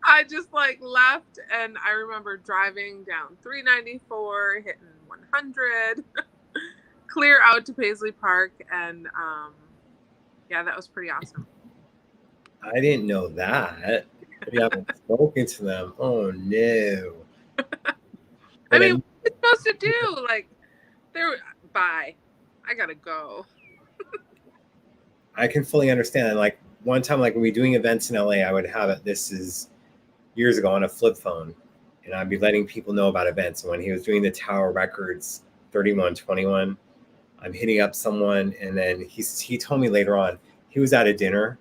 I just like left and I remember driving down 394, hitting 100, clear out to Paisley Park. And yeah, that was pretty awesome. I didn't know that. You haven't spoken to them. Oh no. I mean, what are you supposed to do? Like, bye. I gotta go. I can fully understand. Like one time, like when we were doing events in LA, I would have it. This is years ago on a flip phone, and I'd be letting people know about events. And when he was doing the Tower Records 3121, I'm hitting up someone, and then he told me later on he was at a dinner,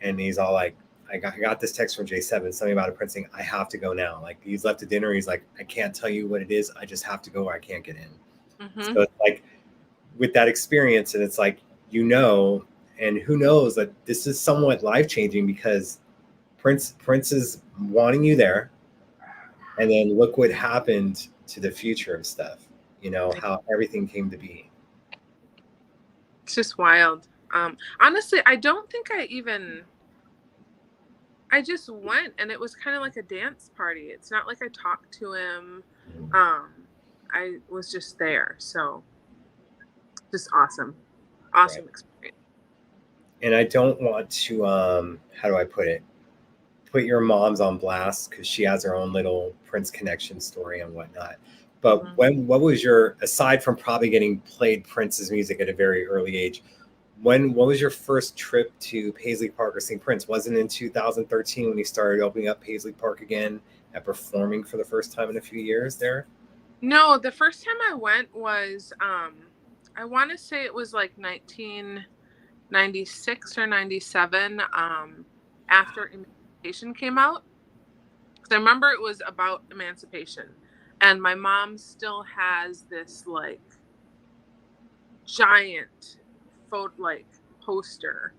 and he's all like, I got this text from J7, something about a Prince saying, I have to go now. Like he's left a dinner. He's like, I can't tell you what it is. I just have to go or I can't get in. Mm-hmm. So it's like with that experience, and it's like, and who knows that this is somewhat life-changing because Prince is wanting you there. And then look what happened to the future of stuff, how everything came to be. It's just wild. Honestly, I don't think I just went and it was kind of like a dance party. It's not like I talked to him. I was just there. So just awesome right. Experience. And I don't want to, how do I put it? Put your mom's on blast because she has her own little Prince connection story and whatnot. But what was aside from probably getting played Prince's music at a very early age, what was your first trip to Paisley Park or seeing Prince? Wasn't it in 2013 when he started opening up Paisley Park again and performing for the first time in a few years there? No, the first time I went was, I want to say it was like 1996 or 97 after Emancipation came out. Because I remember it was about emancipation. And my mom still has this like giant poster,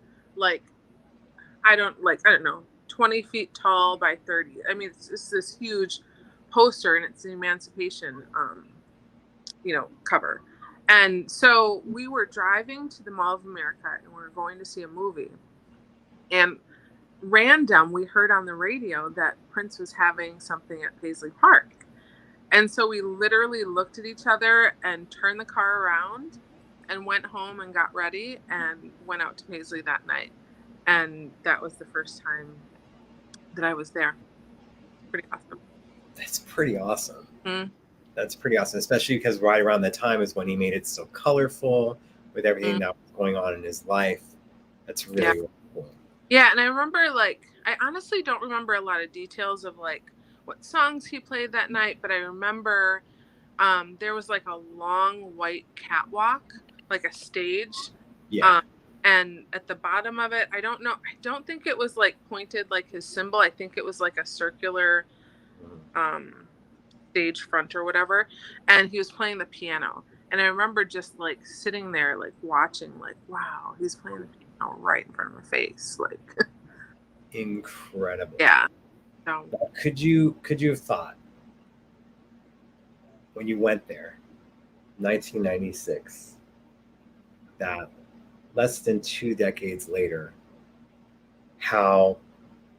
I don't know, 20 feet tall by 30. I mean, it's this huge poster and it's the Emancipation, cover. And so we were driving to the Mall of America and we were going to see a movie. And random, we heard on the radio that Prince was having something at Paisley Park. And so we literally looked at each other and turned the car around and went home and got ready and went out to Paisley that night. And that was the first time that I was there. Pretty awesome. That's pretty awesome. Mm-hmm. That's pretty awesome, especially because right around that time is when he made it so colorful with everything that was going on in his life. That's really cool. Yeah, and I remember, I honestly don't remember a lot of details of, what songs he played that night, but I remember there was, a long white catwalk, like a stage. Yeah. And at the bottom of it, I don't know. I don't think it was, pointed like his symbol. I think it was, a circular stage front or whatever. And he was playing the piano. And I remember just, sitting there, watching, wow, he's playing the piano right in front of my face. Incredible. Yeah. Now, could you have thought when you went there, 1996, that less than 2 decades later, how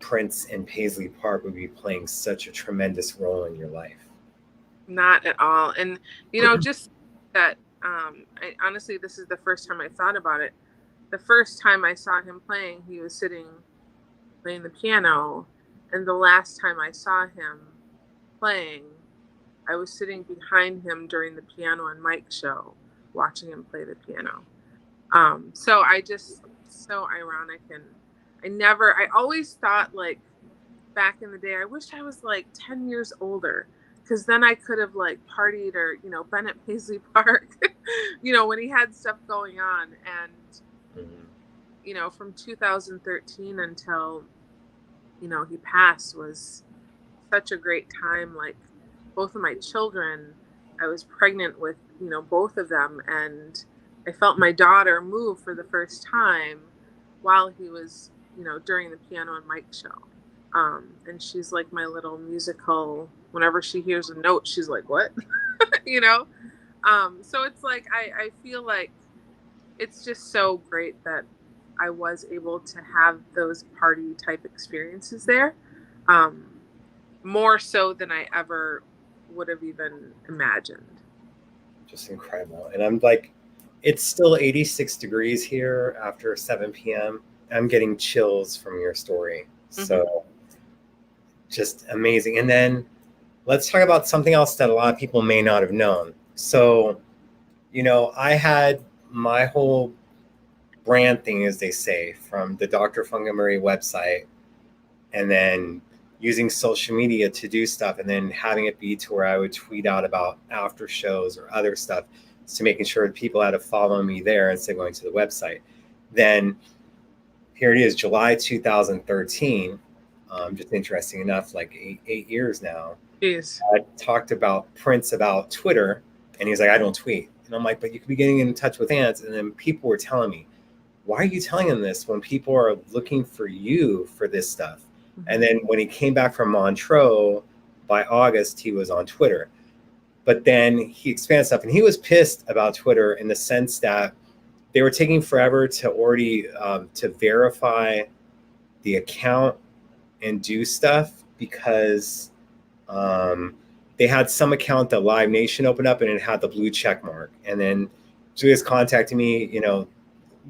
Prince and Paisley Park would be playing such a tremendous role in your life? Not at all. And, just that, honestly, this is the first time I thought about it. The first time I saw him playing, he was sitting playing the piano. And the last time I saw him playing, I was sitting behind him during the piano and mic show, watching him play the piano. So so ironic. And I always thought, like, back in the day, I wish I was like 10 years older, because then I could have like partied or, been at Paisley Park, when he had stuff going on. And, from 2013 until, he passed was such a great time. Like, both of my children, I was pregnant with, both of them. And I felt my daughter move for the first time while he was, during the piano and mic show. And she's like my little musical, whenever she hears a note, she's like, what? So it's like, I feel like it's just so great that I was able to have those party type experiences there. More so than I ever would have even imagined. Just incredible. And I'm like, it's still 86 degrees here after 7 p.m. I'm getting chills from your story. Mm-hmm. So just amazing. And then let's talk about something else that a lot of people may not have known. So, I had my whole brand thing, as they say, from the Drfunkenberry website, and then using social media to do stuff, and then having it be to where I would tweet out about after shows or other stuff, to making sure that people had to follow me there instead of going to the website. Then here it is, July 2013. Just interesting enough, like eight years now. Jeez. I talked about Prince about Twitter, and he's like, I don't tweet. And I'm like, but you could be getting in touch with fans. And then people were telling me, why are you telling them this when people are looking for you for this stuff? Mm-hmm. And then when he came back from Montreux, by August, he was on Twitter. But then he expanded stuff, and he was pissed about Twitter in the sense that they were taking forever to already to verify the account and do stuff, because they had some account that Live Nation opened up and it had the blue check mark. And then Julia's contacted me,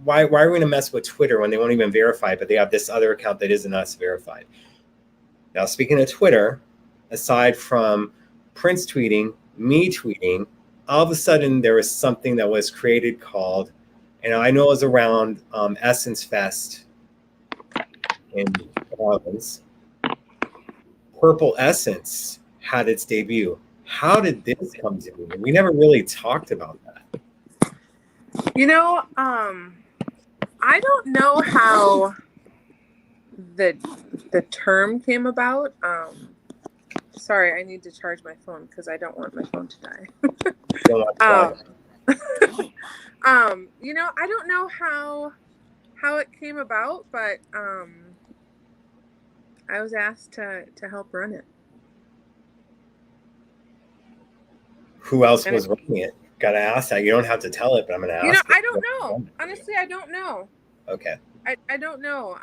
why are we going to mess with Twitter when they won't even verify it, but they have this other account that isn't us verified. Now, speaking of Twitter, aside from Prince tweeting, me tweeting, all of a sudden there was something that was created called, and I know it was around Essence Fest in Orleans. Purple Essence had its debut. How did this come to be? We never really talked about that. I don't know how the term came about. Sorry, I need to charge my phone because I don't want my phone to die. I don't know how it came about, but I was asked to help run it. Who else was running it? Gotta ask that. You don't have to tell it, but I'm gonna ask. I don't know. Honestly, I don't know. Okay. I don't know.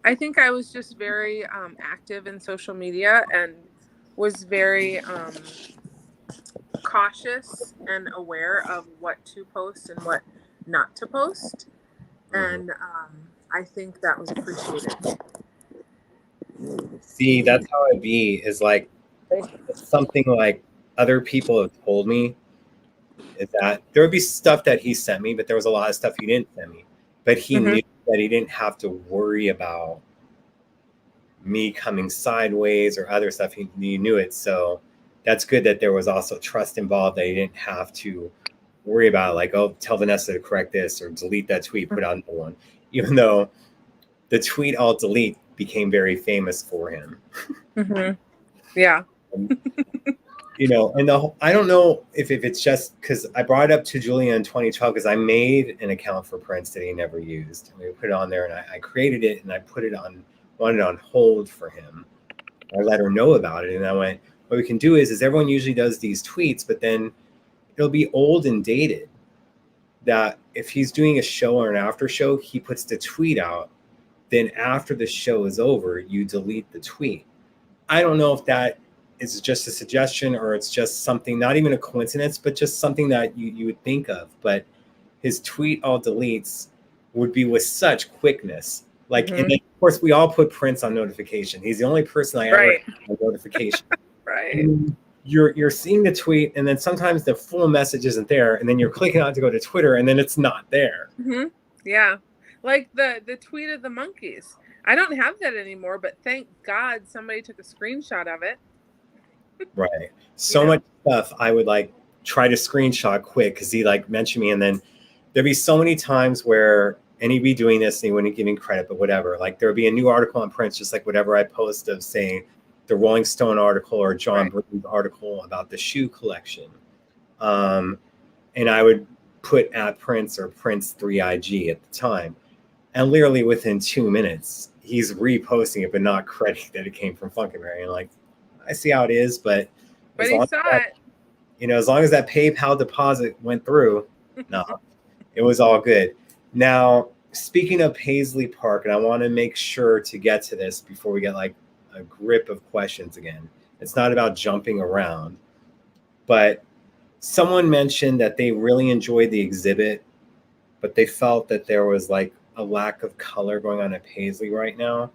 I think I was just very active in social media and was very cautious and aware of what to post and what not to post. And I think that was appreciated. See, that's how it be, is like something like other people have told me, is that there would be stuff that he sent me, but there was a lot of stuff he didn't send me. But he knew that he didn't have to worry about me coming sideways or other stuff. He knew it. So that's good that there was also trust involved, that he didn't have to worry about, like, oh, tell Vanessa to correct this or delete that tweet, put out another one. Even though the tweet I'll delete became very famous for him. Yeah. And I don't know if it's just because I brought it up to Julia in 2012, because I made an account for Prince that he never used. And we put it on there, and I created it, and I wanted it on hold for him. I let her know about it, and I went, what we can do is everyone usually does these tweets, but then it'll be old and dated. That if he's doing a show or an after show, he puts the tweet out. Then after the show is over, you delete the tweet. I don't know if that is just a suggestion, or it's just something, not even a coincidence, but just something that you would think of. But his tweet all deletes would be with such quickness. Like, and then of course we all put Prince on notification. He's the only person I ever have a notification. Right. You're seeing the tweet, and then sometimes the full message isn't there, and then you're clicking on to go to Twitter, and then it's not there. Yeah, like the tweet of the monkeys. I don't have that anymore, but thank God somebody took a screenshot of it. Right. So much stuff I would like try to screenshot quick because he like mentioned me, and then there'd be so many times where, and he'd be doing this and he wouldn't give me credit, but whatever. Like there would be a new article on Prince, just like whatever I post of saying the Rolling Stone article or John Britain's article about the shoe collection. And I would put at Prince or Prince3IG at the time. And literally within 2 minutes, he's reposting it, but not crediting that it came from Funkenberry. And like, I see how it is, but he saw it. You know, as long as that PayPal deposit went through, no, it was all good. Now, speaking of Paisley Park, and I want to make sure to get to this before we get like a grip of questions again. It's not about jumping around, but someone mentioned that they really enjoyed the exhibit, but they felt that there was like a lack of color going on at Paisley right now.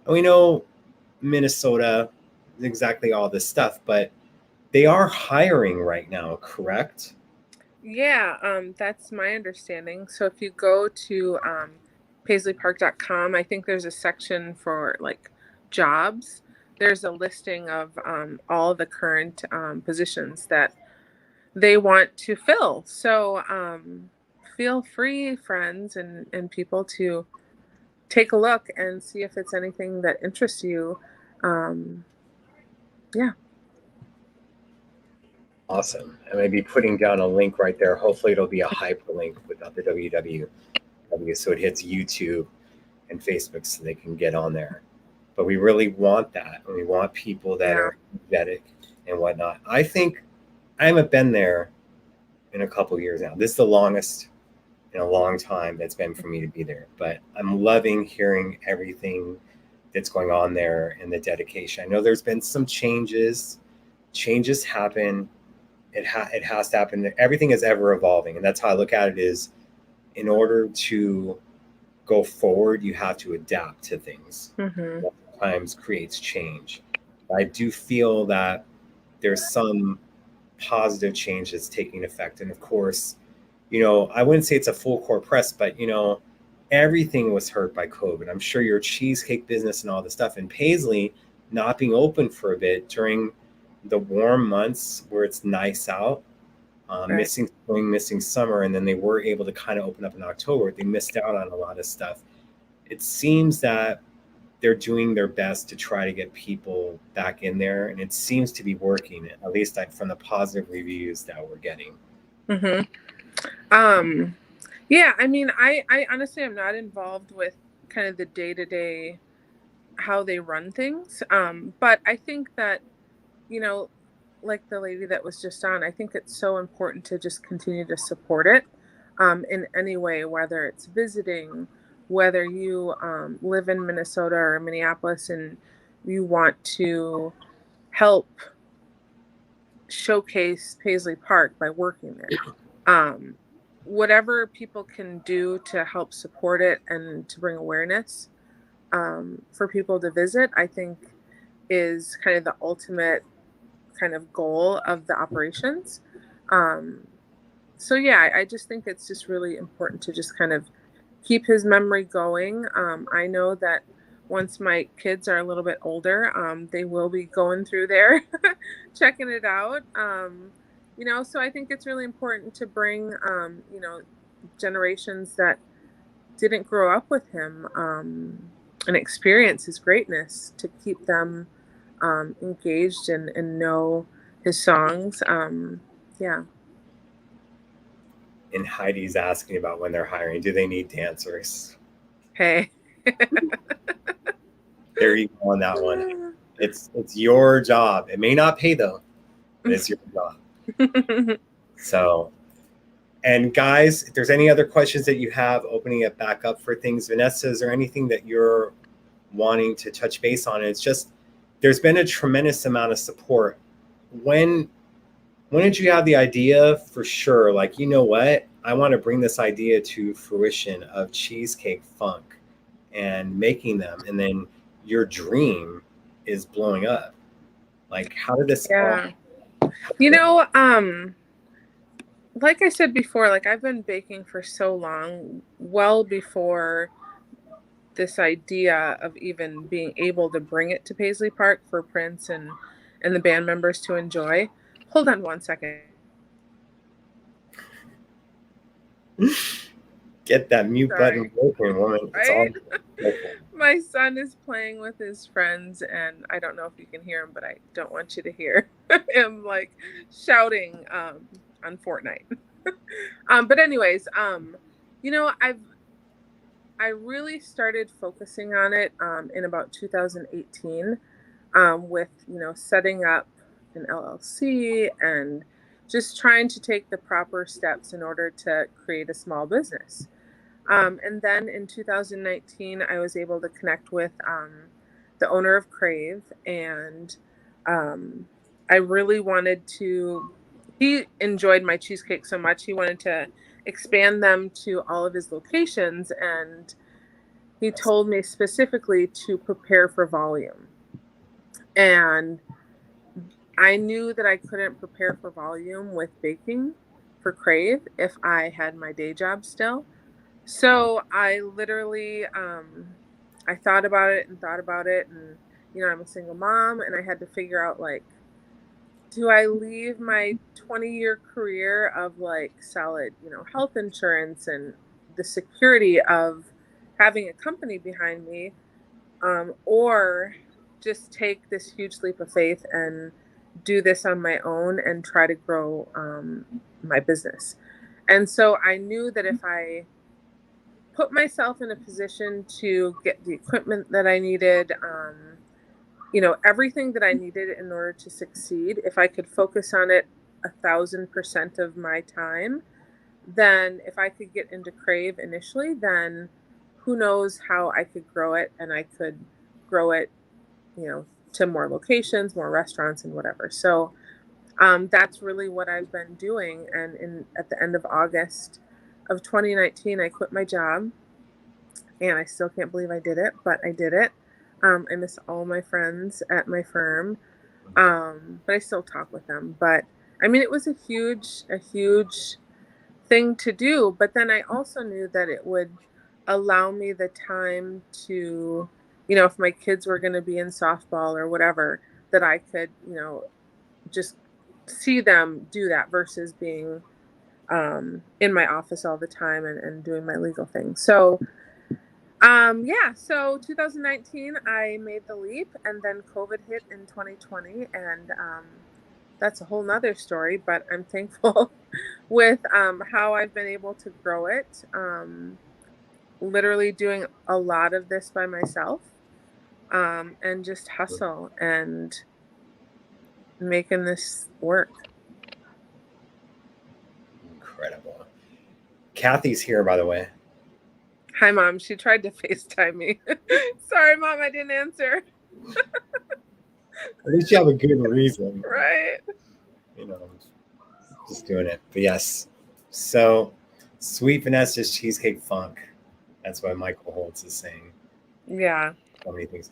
And we know Minnesota, exactly all this stuff, but they are hiring right now, correct? Yeah, that's my understanding. So if you go to paisleypark.com, I think there's a section for like jobs. There's a listing of all the current positions that they want to fill. So feel free, friends and people, to take a look and see if it's anything that interests you. Yeah. Awesome. I may be putting down a link right there. Hopefully it'll be a hyperlink without the www, so it hits YouTube and Facebook so they can get on there. But we really want that. And we want people that are energetic and whatnot. I think I haven't been there in a couple of years now. This is the longest in a long time that's been for me to be there. But I'm loving hearing everything that's going on there and the dedication. I know there's been some changes. Changes happen. It has to happen. Everything is ever evolving. And that's how I look at it, is in order to go forward, you have to adapt to things. That sometimes creates change. I do feel that there's some positive change that's taking effect. And of course, you know, I wouldn't say it's a full court press, but you know, everything was hurt by COVID. I'm sure your cheesecake business and all this stuff, and Paisley not being open for a bit during the warm months where it's nice out, missing spring, missing summer, and then they were able to kind of open up in October. They missed out on a lot of stuff. It seems that they're doing their best to try to get people back in there, and it seems to be working, at least from the positive reviews that we're getting. Yeah, I mean, I honestly am not involved with kind of the day-to-day how they run things, but I think that, you know, like the lady that was just on, I think it's so important to just continue to support it in any way, whether it's visiting, whether you live in Minnesota or Minneapolis and you want to help showcase Paisley Park by working there. Whatever people can do to help support it and to bring awareness for people to visit, I think is kind of the ultimate kind of goal of the operations. So yeah, I just think it's just really important to just kind of keep his memory going. I know that once my kids are a little bit older, they will be going through there, checking it out. You know, so I think it's really important to bring, you know, generations that didn't grow up with him and experience his greatness, to keep them engaged and know his songs. Yeah. And Heidi's asking about when they're hiring. Do they need dancers? Hey. There you go on that one. It's your job. It may not pay though, but it's your job. So, and guys, if there's any other questions that you have, opening it back up for things, Vanessa, is there anything that you're wanting to touch base on? And it's just, there's been a tremendous amount of support. When did you have the idea for sure? Like, you know what? I want to bring this idea to fruition of Cheesecake Funk and making them. And then your dream is blowing up. Like, how did this Yeah. all You know, like I said before, like I've been baking for so long, well before this idea of even being able to bring it to Paisley Park for Prince and the band members to enjoy. Hold on one second. get that mute Sorry. button working, woman? It's all Right? My son is playing with his friends, and I don't know if you can hear him, but I don't want you to hear him like shouting on Fortnite. But anyways, you know, I really started focusing on it in about 2018 with, you know, setting up an LLC and just trying to take the proper steps in order to create a small business. And then in 2019, I was able to connect with the owner of Crave, and I really wanted to. He enjoyed my cheesecake so much, he wanted to expand them to all of his locations, and he told me specifically to prepare for volume. And I knew that I couldn't prepare for volume with baking for Crave if I had my day job still. So I literally, I thought about it, and you know, I'm a single mom, and I had to figure out like, do I leave my 20-year career of like solid, you know, health insurance and the security of having a company behind me, or just take this huge leap of faith and do this on my own and try to grow my business. And so I knew that if I put myself in a position to get the equipment that I needed, you know, everything that I needed in order to succeed, if I could focus on it 1,000% of my time, then if I could get into Crave initially, then who knows how I could grow it, and I could grow it, you know, to more locations, more restaurants and whatever. So that's really what I've been doing. And at the end of August of 2019, I quit my job, and I still can't believe I did it, but I did it. I miss all my friends at my firm, but I still talk with them. But I mean, it was a huge thing to do. But then I also knew that it would allow me the time to, you know, if my kids were going to be in softball or whatever, that I could, you know, just see them do that versus being in my office all the time and doing my legal thing. So yeah, so 2019, I made the leap, and then COVID hit in 2020, and that's a whole nother story, but I'm thankful with how I've been able to grow it. Literally doing a lot of this by myself, and just hustle and making this work. incredible. Kathy's here, by the way. Hi, Mom. She tried to FaceTime me. Sorry, Mom, I didn't answer. At least you have a good reason. Right. You know, just doing it. But yes. So Sweet Vanessa's Cheesecake Funk. That's what Michael Holtz is saying. Yeah. So many things.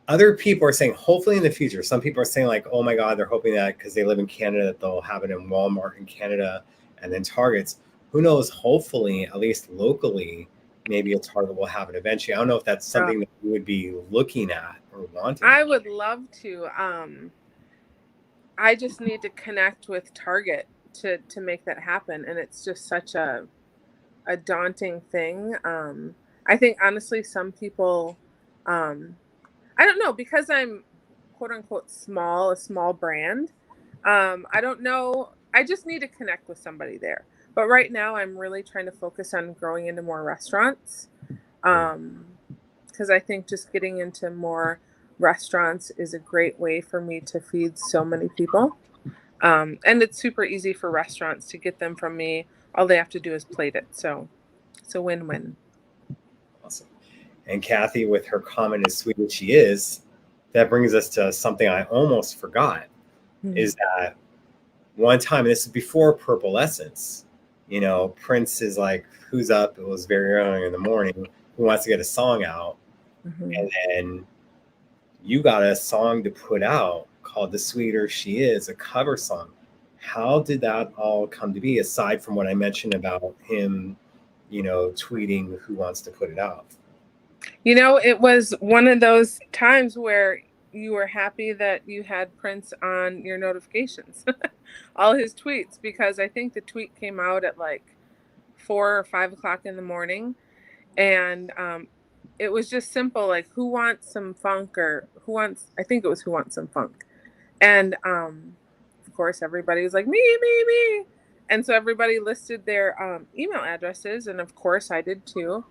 Other people are saying, hopefully in the future, some people are saying like, oh my God, they're hoping that because they live in Canada, that they'll have it in Walmart in Canada and then Targets. Who knows? Hopefully, at least locally, maybe a Target will have it eventually. I don't know if that's something that you would be looking at or wanting. I would love to. I just need to connect with Target to make that happen. And it's just such a daunting thing. I think honestly, some people, I don't know, because I'm quote unquote a small brand. I don't know. I just need to connect with somebody there. But right now I'm really trying to focus on growing into more restaurants. Because I think just getting into more restaurants is a great way for me to feed so many people. And it's super easy for restaurants to get them from me. All they have to do is plate it. So it's a win-win. Awesome. And Kathy, with her comment, as sweet as she is, that brings us to something I almost forgot, is that one time, and this is before Purpleessence, you know, Prince is like, who's up? It was very early in the morning. Who wants to get a song out? And then you got a song to put out called The Sweeter She Is, a cover song. How did that all come to be, aside from what I mentioned about him, you know, tweeting who wants to put it out? You know, it was one of those times where you were happy that you had Prince on your notifications, all his tweets, because I think the tweet came out at like 4 or 5 o'clock in the morning. And it was just simple, like, who wants some funk, or I think it was who wants some funk. And of course, everybody was like, me. And so everybody listed their email addresses. And of course, I did too.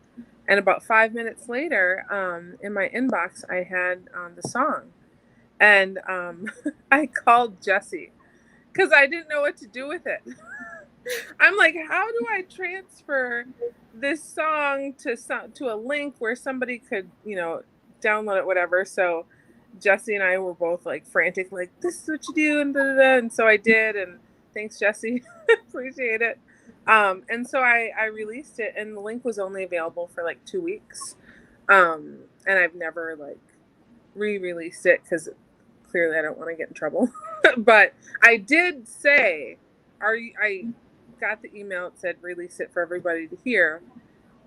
And about 5 minutes later, in my inbox, I had the song. And I called Jesse because I didn't know what to do with it. I'm like, how do I transfer this song to a link where somebody could, you know, download it, whatever. So Jesse and I were both like frantic, like, this is what you do, and and so I did, and thanks, Jesse. Appreciate it. And so I released it, and the link was only available for like 2 weeks. And I've never like re-released it because clearly I don't want to get in trouble. But I did say, I got the email that said release it for everybody to hear.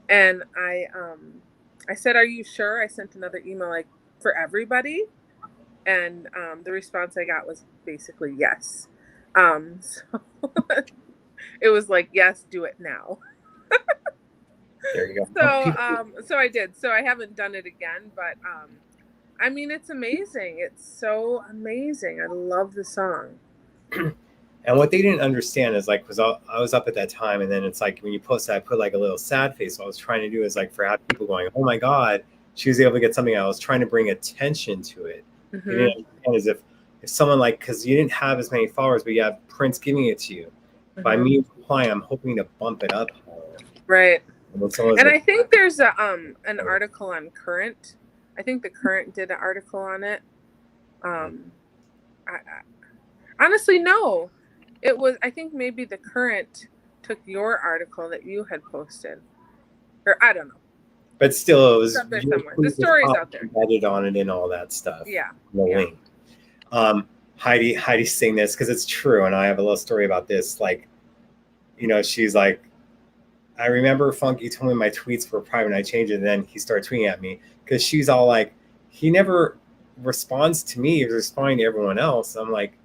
And I said, are you sure? I sent another email like, for everybody. And the response I got was basically yes. So it was like, yes, do it now. There you go. So I did. So I haven't done it again, but I mean, it's amazing. It's so amazing. I love the song. And what they didn't understand is like, because I was up at that time, and then it's like when you post that, I put like a little sad face. What I was trying to do is like, for have people going, oh my God, she was able to get something. I was trying to bring attention to it. You didn't understand, as if someone like, because you didn't have as many followers, but you have Prince giving it to you. By me replying, I'm hoping to bump it up. Right. And like, I think there's an article on Current. I think the Current did an article on it. I honestly, no. It was, I think maybe the Current took your article that you had posted. Or I don't know. But still, it was up there somewhere. The story's out there. Embedded on it and all that stuff. Yeah. The link. Heidi's saying this because it's true, and I have a little story about this. Like, you know, she's like, I remember Funky told me my tweets were private, and I changed it, and then he started tweeting at me because she's all like, he never responds to me, he's responding to everyone else. I'm like,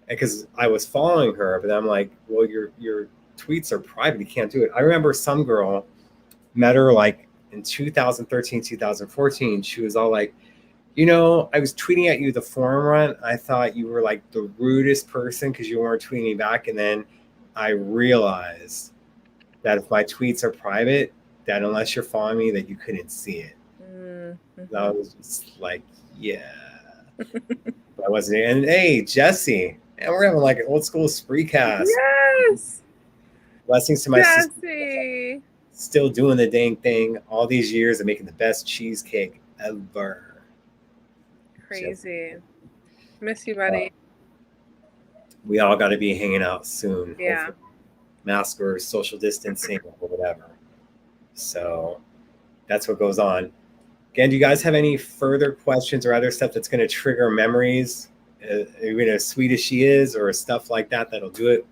because I was following her, but I'm like, well, your tweets are private, you can't do it. I remember some girl, met her like in 2013, 2014. She was all like, you know, I was tweeting at you the forum run. I thought you were like the rudest person because you weren't tweeting me back. And then I realized that if my tweets are private, that unless you're following me, that you couldn't see it. Mm-hmm. I was just like, yeah. I wasn't. And hey, Jesse. And we're having like an old school spree cast. Yes. Blessings to my Jesse. sister. Still doing the dang thing all these years and making the best cheesecake ever. Crazy. Miss you, buddy. We all got to be hanging out soon. Yeah. Hopefully. Mask or social distancing or whatever. So that's what goes on. Again, do you guys have any further questions or other stuff that's going to trigger memories? Even as sweet as she is, or stuff like that, that'll do it.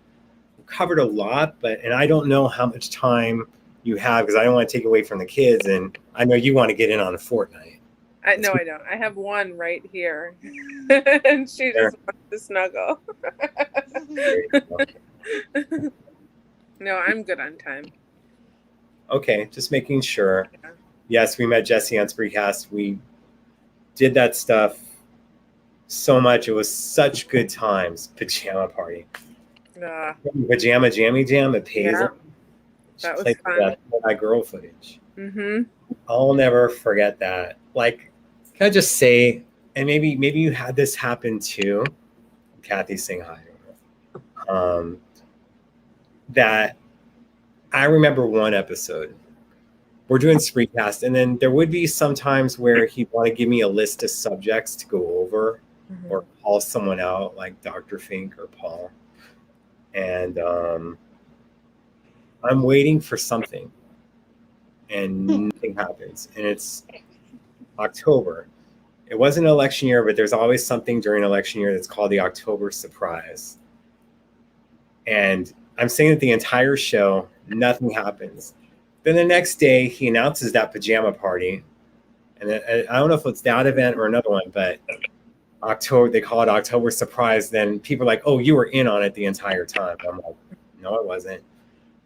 We've covered a lot, and I don't know how much time you have because I don't want to take away from the kids, and I know you want to get in on a Fortnite. No, I don't. I have one right here, and she just wants to snuggle. No, I'm good on time. Okay, just making sure. Yeah. Yes, we met Jesse on Spreecast. We did that stuff so much. It was such good times. Pajama party. Pajama jammy jam at Paisley. Yeah. That was fun. That girl footage. Mm-hmm. I'll never forget that. Like, can I just say, and maybe you had this happen too. Kathy's saying hi. That I remember one episode, we're doing Spreecast, and then there would be some times where he'd want to give me a list of subjects to go over, or call someone out like Dr. Fink or Paul, and I'm waiting for something, and nothing happens, and it's October. It wasn't an election year, but there's always something during election year that's called the October surprise. And I'm saying that the entire show, nothing happens. Then the next day, he announces that pajama party. And then, I don't know if it's that event or another one, but October, they call it October surprise. Then people are like, oh, you were in on it the entire time. I'm like, no, I wasn't.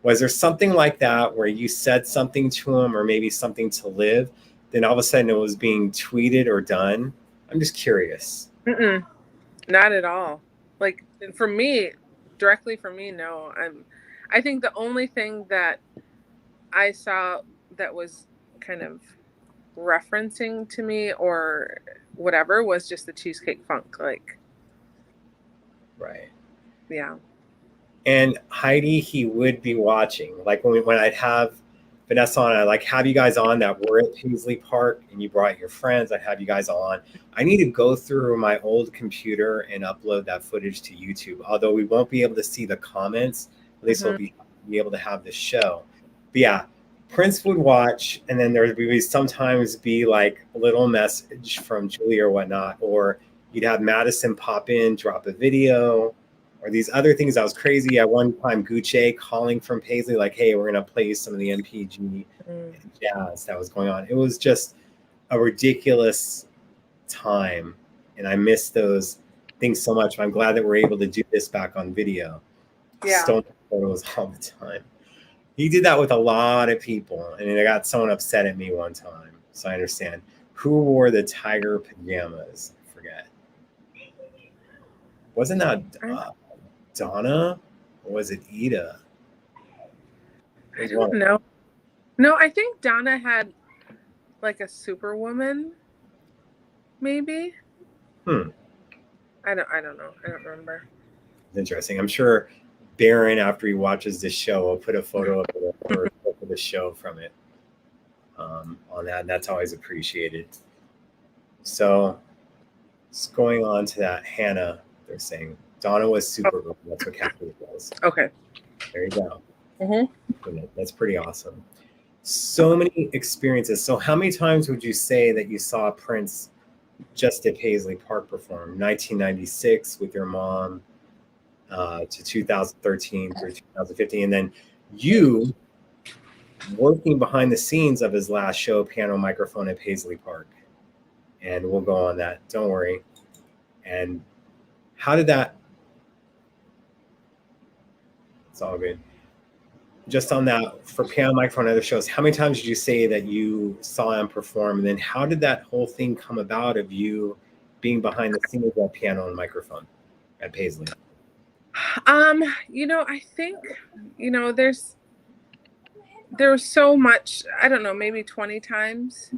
Was there something like that where you said something to him, or maybe something to Liv, then all of a sudden it was being tweeted or done? I'm just curious. Not at all. Like, for me, directly for me, no. I think the only thing that I saw that was kind of referencing to me or whatever was just the Cheesecake Funk. Like, right. Yeah. And Heidi, he would be watching. Like when I'd have Vanessa on, I like have you guys on that were at Paisley Park and you brought your friends, I'd have you guys on. I need to go through my old computer and upload that footage to YouTube. Although we won't be able to see the comments, at least we'll be able to have the show. But yeah, Prince would watch, and then there would sometimes be like a little message from Julie or whatnot, or you'd have Madison pop in, drop a video, or these other things. That was crazy. At one time, Gucci calling from Paisley, like, hey, we're going to play some of the MPG jazz that was going on. It was just a ridiculous time, and I miss those things so much. I'm glad that we're able to do this back on video. Yeah. Still photos all the time. He did that with a lot of people, and I got someone upset at me one time, so I understand. Who wore the tiger pajamas? I forget. Wasn't that Donna, or was it Ida? I don't know. No, I think Donna had like a Superwoman, maybe. I don't know. I don't remember. It's interesting. I'm sure Baron, after he watches this show, will put a photo of the show from it on that. And that's always appreciated. So, just going on to that, Hannah, they're saying Donna was Supergirl. That's what Kathy was. Okay. There you go. That's pretty awesome. So many experiences. So how many times would you say that you saw Prince just at Paisley Park perform? 1996 with your mom to 2013 through 2015. And then you working behind the scenes of his last show, Piano Microphone at Paisley Park. And we'll go on that. Don't worry. And how did that... It's all good. Just on that, for Piano Microphone and other shows, how many times did you say that you saw him perform? And then how did that whole thing come about of you being behind the scenes of that Piano and Microphone at Paisley? I think, there was so much, I don't know, maybe 20 times.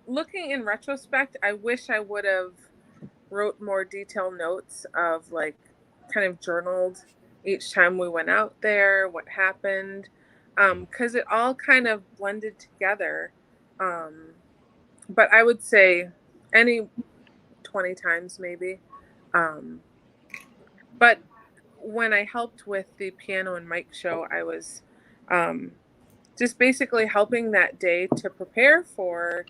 Looking in retrospect, I wish I would have wrote more detailed notes of like kind of journaled each time we went out there, what happened, because it all kind of blended together. But I would say any 20 times maybe. But when I helped with the piano and mic show, I was just basically helping that day to prepare for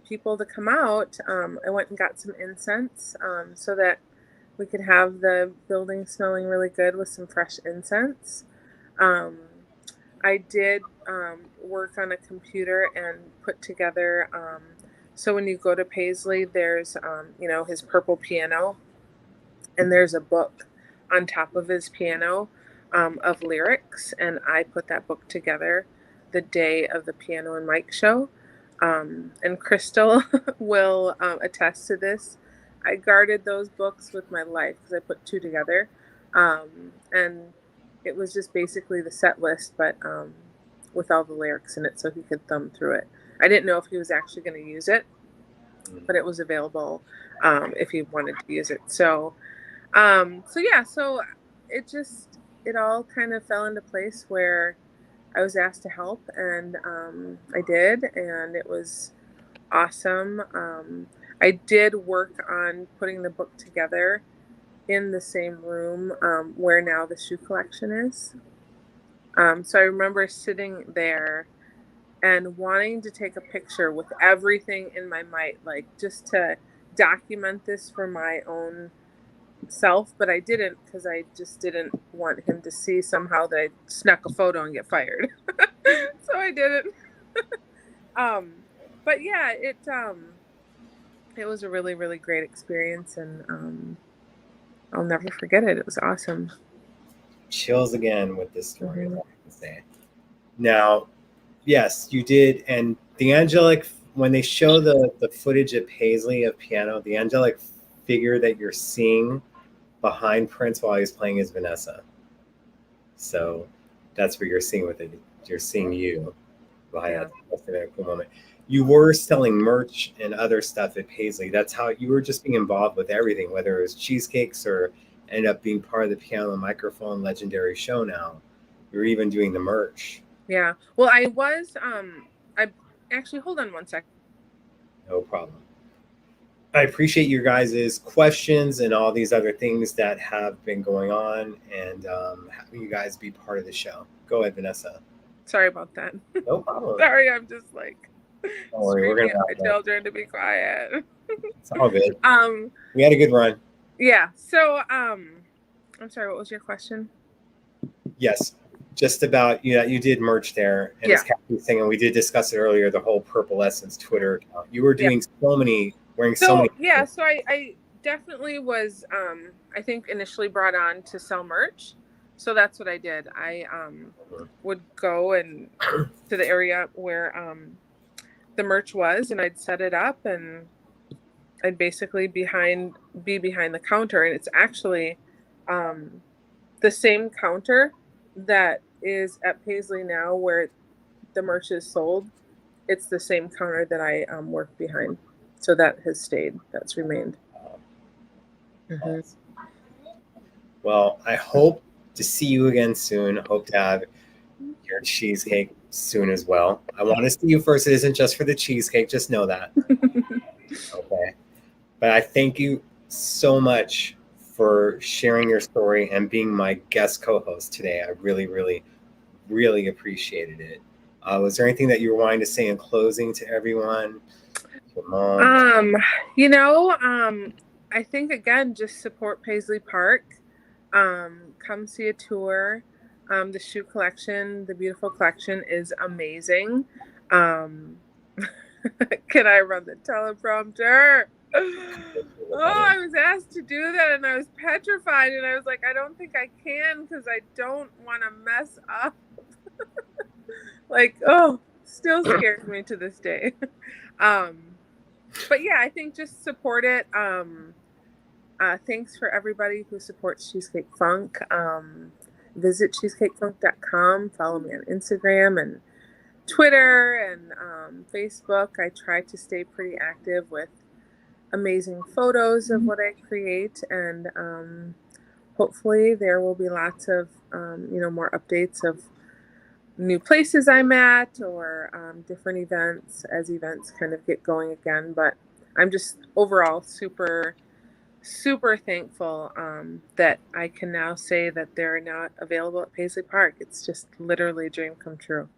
people to come out. I went and got some incense so that we could have the building smelling really good with some fresh incense. I did work on a computer and put together, so when you go to Paisley, there's, his purple piano, and there's a book on top of his piano of lyrics, and I put that book together the day of the piano and mic show. And Crystal will attest to this. I guarded those books with my life because I put two together. And it was just basically the set list, but with all the lyrics in it so he could thumb through it. I didn't know if he was actually going to use it, but it was available if he wanted to use it. So it all kind of fell into place where I was asked to help, and I did, and it was awesome. I did work on putting the book together in the same room where now the shoe collection is. So I remember sitting there and wanting to take a picture with everything in my might, like just to document this for my own self, but I didn't because I just didn't want him to see somehow that I snuck a photo and get fired. So I didn't. But yeah, it was a really, really great experience, and I'll never forget it. It was awesome. Chills again with this story, I have to say. Now, yes, you did, and the angelic, when they show the footage of Paisley of piano, the angelic figure that you're seeing behind Prince while he's playing is Vanessa. So that's what you're seeing with it. You're seeing you behind that. That's a cool moment. You were selling merch and other stuff at Paisley. That's how you were just being involved with everything, whether it was cheesecakes or ended up being part of the Piano and Microphone legendary show now. You're even doing the merch. Yeah. Well, I was, I actually, hold on one second. No problem. I appreciate your guys' questions and all these other things that have been going on, and having you guys be part of the show. Go ahead, Vanessa. Sorry about that. No problem. Sorry, I'm just like screaming at my children to be quiet. It's all good. We had a good run. Yeah. So, I'm sorry, what was your question? Yes. Just about, you did merch there, and as Kathy was saying, and we did discuss it earlier, the whole purpleessence Twitter account. You were doing so many, wearing so many. Yeah, so I definitely was, I think initially brought on to sell merch. So that's what I did. I would go and to the area where the merch was, and I'd set it up, and I'd basically be behind the counter, and it's actually the same counter that is at Paisley now where the merch is sold. It's the same counter that I work behind. So that has stayed. That's remained. Mm-hmm. Well, I hope to see you again soon. I hope to have your cheesecake soon as well. I want to see you first. It isn't just for the cheesecake. Just know that. Okay. But I thank you so much for sharing your story and being my guest co-host today. I really, really, really appreciated it. Was there anything that you were wanting to say in closing to everyone? Your mom? I think again, just support Paisley Park. Come see a tour. The shoe collection, the beautiful collection, is amazing. Can I run the teleprompter? Oh, I was asked to do that, and I was petrified, and I was like, I don't think I can because I don't want to mess up. Still scares me to this day. But yeah, I think just support it. Thanks for everybody who supports Cheesecake Funk. Visit cheesecakefunk.com. Follow me on Instagram and Twitter and Facebook. I try to stay pretty active with amazing photos of what I create, and hopefully there will be lots of more updates of new places I'm at, or different events as events kind of get going again. But I'm just overall super thankful that I can now say that they're not available at Paisley Park. It's just literally a dream come true.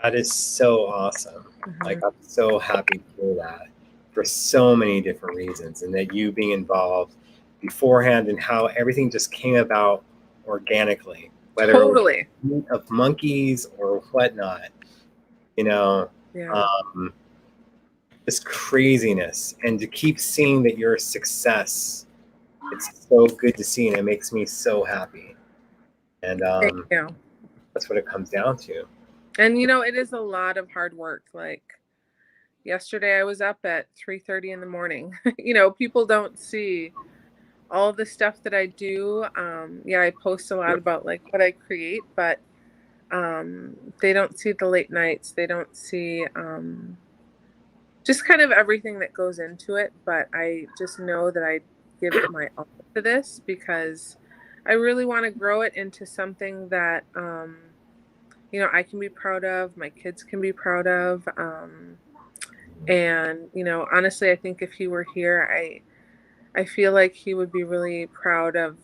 That is so awesome. Mm-hmm. Like, I'm so happy for that for so many different reasons, and that you being involved beforehand and how everything just came about organically, whether totally of monkeys or whatnot, this craziness, and to keep seeing that you're a success. It's so good to see, and it makes me so happy. And that's what it comes down to. And it is a lot of hard work. Like yesterday I was up at 3:30 in the morning. People don't see all the stuff that I do. I post a lot about like what I create, but they don't see the late nights. They don't see just kind of everything that goes into it. But I just know that I give it my all to this because I really want to grow it into something that you know, I can be proud of, my kids can be proud of. And, you know, honestly, I think if he were here, I feel like he would be really proud of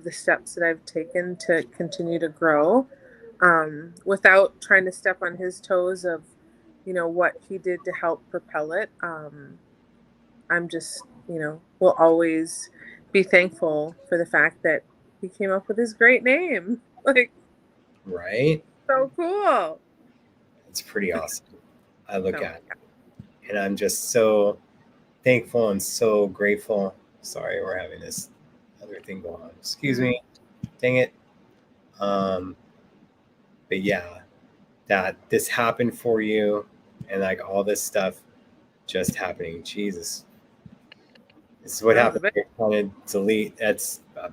the steps that I've taken to continue to grow, without trying to step on his toes of, you know, what he did to help propel it. I'm just, you know, will always be thankful for the fact that he came up with his great name. Like, Right? so cool. It's pretty awesome. I look So, at it, and I'm just so thankful and so grateful. Sorry, we're having this other thing going on. Excuse me. Dang it. Um, but yeah, that this happened for you, and like all this stuff just happening. Jesus. This is what that was a happens bit. when you're trying to delete. That's a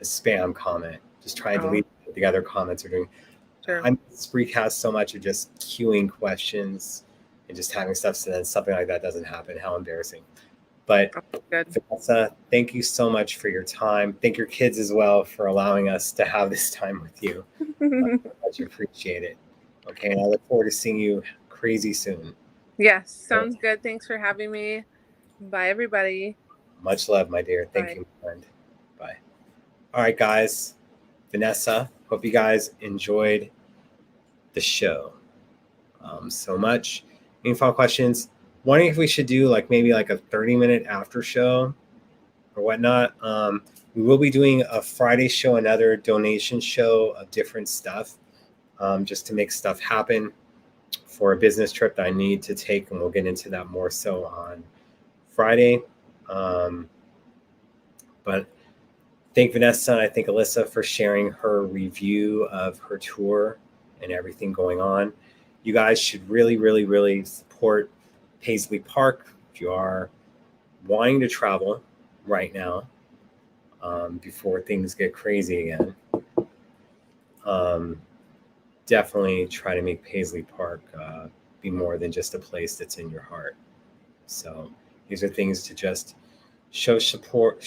spam comment. Just try and Oh, delete what the other comments are doing. sure. I'm recast so much of just queuing questions and just having stuff, so then something like that doesn't happen. How embarrassing. But Oh, good. Vanessa, thank you so much for your time. Thank your kids as well for allowing us to have this time with you. Much appreciate it. Okay, and I look forward to seeing you crazy soon. Yes, sounds good. Thanks for having me. Bye, everybody. Much love, my dear. Thank Bye. you, my friend. Bye. All right, guys. Vanessa, hope you guys enjoyed the show so much. Any final questions? Wondering if we should do like maybe like a 30-minute after show or whatnot. We will be doing a Friday show, another donation show of different stuff, just to make stuff happen for a business trip that I need to take, and we'll get into that more so on Friday. But thank Vanessa and I thank Alyssa for sharing her review of her tour and everything going on. You guys should really, really, really support Paisley Park if you are wanting to travel right now, before things get crazy again. Definitely try to make Paisley Park be more than just a place that's in your heart. So these are things to just show support,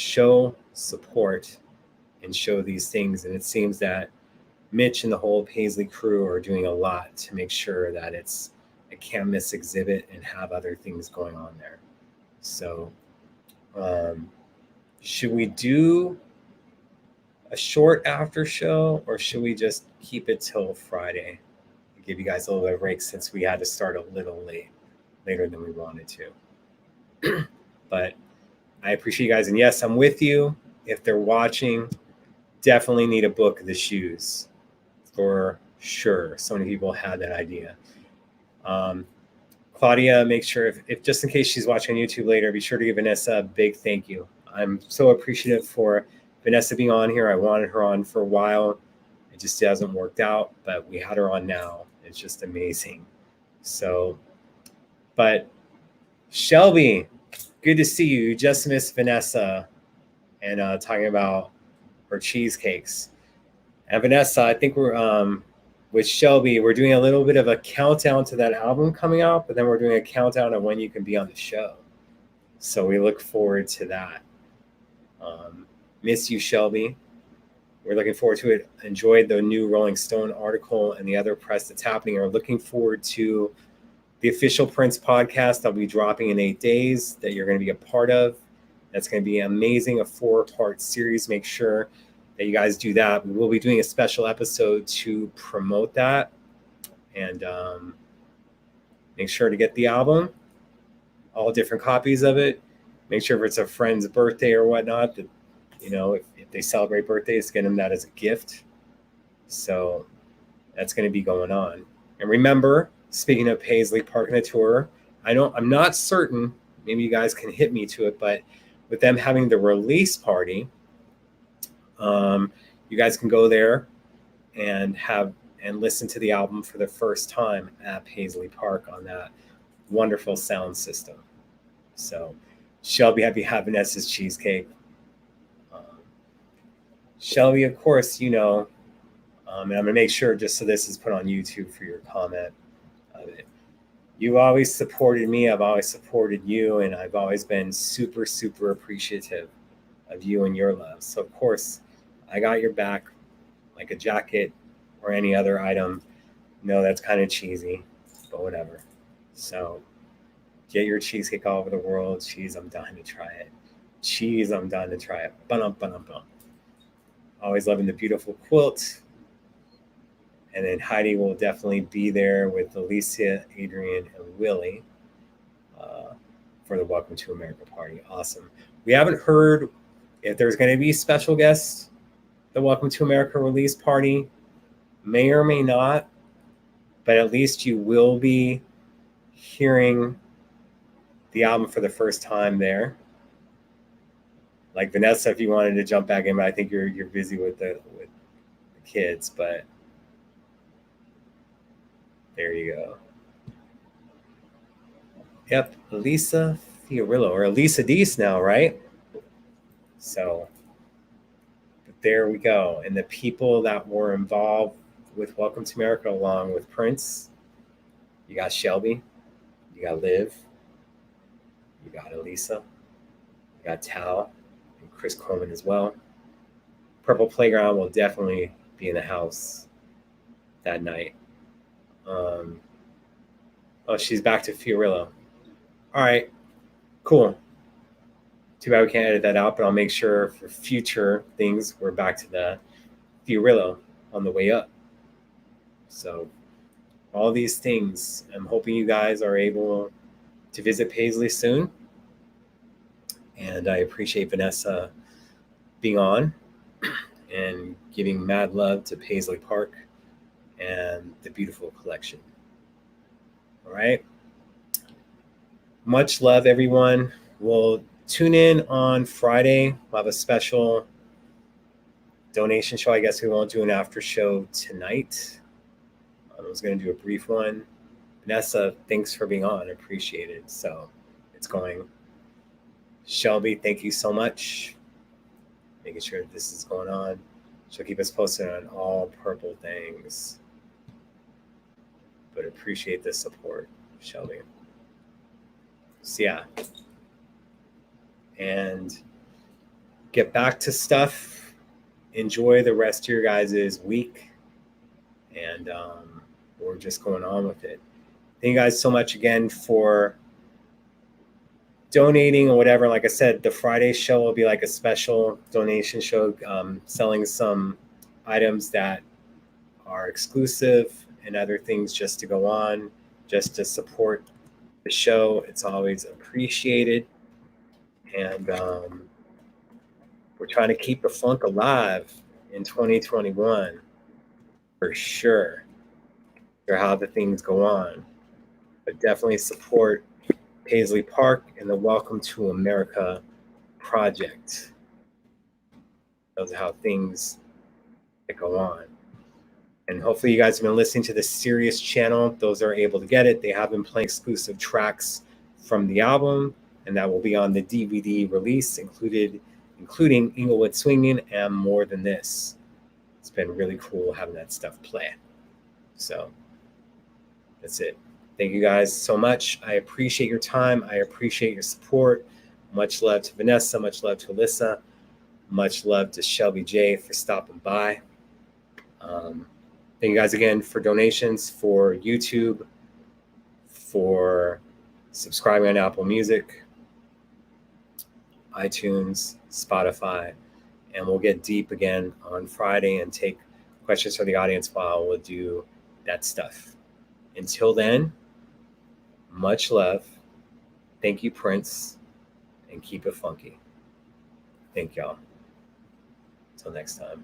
and show these things. And it seems that Mitch and the whole Paisley crew are doing a lot to make sure that it's a can't miss exhibit and have other things going on there. So should we do a short after show, or should we just keep it till Friday? Give you guys a little bit of break since we had to start a little later than we wanted to. But I appreciate you guys. And yes, I'm with you. If they're watching, definitely need a book of the shoes for sure. So many people had that idea. Claudia, make sure if just in case she's watching on YouTube later, be sure to give Vanessa a big thank you. I'm so appreciative for Vanessa being on here. I wanted her on for a while. It just hasn't worked out, but we had her on now. It's just amazing. So, but Shelby, good to see you. You just missed Vanessa and talking about her cheesecakes. And Vanessa, I think we're with Shelby, we're doing a little bit of a countdown to that album coming out, but then we're doing a countdown of when you can be on the show. So we look forward to that. Miss you, Shelby. We're looking forward to it. Enjoyed the new Rolling Stone article and the other press that's happening. We're looking forward to the official Prince podcast that'll be dropping in 8 days that you're going to be a part of. That's going to be amazing, a 4-part series. Make sure that you guys do that. We will be doing a special episode to promote that, and make sure to get the album, all different copies of it. Make sure if it's a friend's birthday or whatnot, that, you know, if they celebrate birthdays, get them that as a gift. So that's going to be going on. And remember, speaking of Paisley Park and the tour, I'm not certain, maybe you guys can hit me to it, but with them having the release party, you guys can go there and listen to the album for the first time at Paisley Park on that wonderful sound system. So Shelby, happy to have Vanessa's cheesecake. Shelby, of course, you know, and I'm going to make sure just so this is put on YouTube for your comment of it. You always supported me. I've always supported you. And I've always been super, super appreciative of you and your love. So, of course, I got your back like a jacket or any other item. No, that's kind of cheesy, but whatever. So get your cheesecake all over the world. Cheese, I'm dying to try it. Cheese, I'm dying to try it. Ba-dum. Always loving the beautiful quilt. And then Heidi will definitely be there with Alicia, Adrian, and Willie for the Welcome to America party. Awesome. We haven't heard if there's going to be special guests. The Welcome to America release party may or may not, but at least you will be hearing the album for the first time there. Like Vanessa, if you wanted to jump back in, but I think you're busy with the kids, but there you go. Yep, Elisa Fiorillo, or Elisa Deese now, right? So there we go. And the people that were involved with Welcome to America, along with Prince, you got Shelby, you got Liv, you got Elisa, you got Tal, and Chris Coleman as well. Purple Playground will definitely be in the house that night. Oh, she's back to Fiorillo. All right, cool. Too bad we can't edit that out, but I'll make sure for future things we're back to the Fiorillo on the way up. So all these things, I'm hoping you guys are able to visit Paisley soon. And I appreciate Vanessa being on and giving mad love to Paisley Park and the beautiful collection. All right. Much love, everyone. We'll tune in on Friday. We'll have a special donation show. I guess we won't do an after show tonight. I was going to do a brief one. Vanessa, thanks for being on. I appreciate it. So it's going. Shelby, thank you so much. Making sure that this is going on. She'll keep us posted on all purple things. But appreciate the support, Shelby. So yeah. And get back to stuff. Enjoy the rest of your guys' week. And we're just going on with it. Thank you guys so much again for donating or whatever. Like I said, the Friday show will be like a special donation show, selling some items that are exclusive and other things just to go on, just to support the show. It's always appreciated. And we're trying to keep the funk alive in 2021 for sure, for how the things go on. But definitely support Paisley Park and the Welcome to America project. Those are how things that go on. And hopefully you guys have been listening to the Sirius channel. Those are able to get it. They have been playing exclusive tracks from the album, and that will be on the DVD release, including Inglewood Swinging and More Than This. It's been really cool having that stuff play. So that's it. Thank you guys so much. I appreciate your time. I appreciate your support. Much love to Vanessa. Much love to Alyssa. Much love to Shelby J for stopping by. Thank you guys again for donations, for YouTube, for subscribing on Apple Music, iTunes, Spotify, and we'll get deep again on Friday and take questions from the audience while we'll do that stuff. Until then, much love. Thank you, Prince, and keep it funky. Thank y'all. Until next time.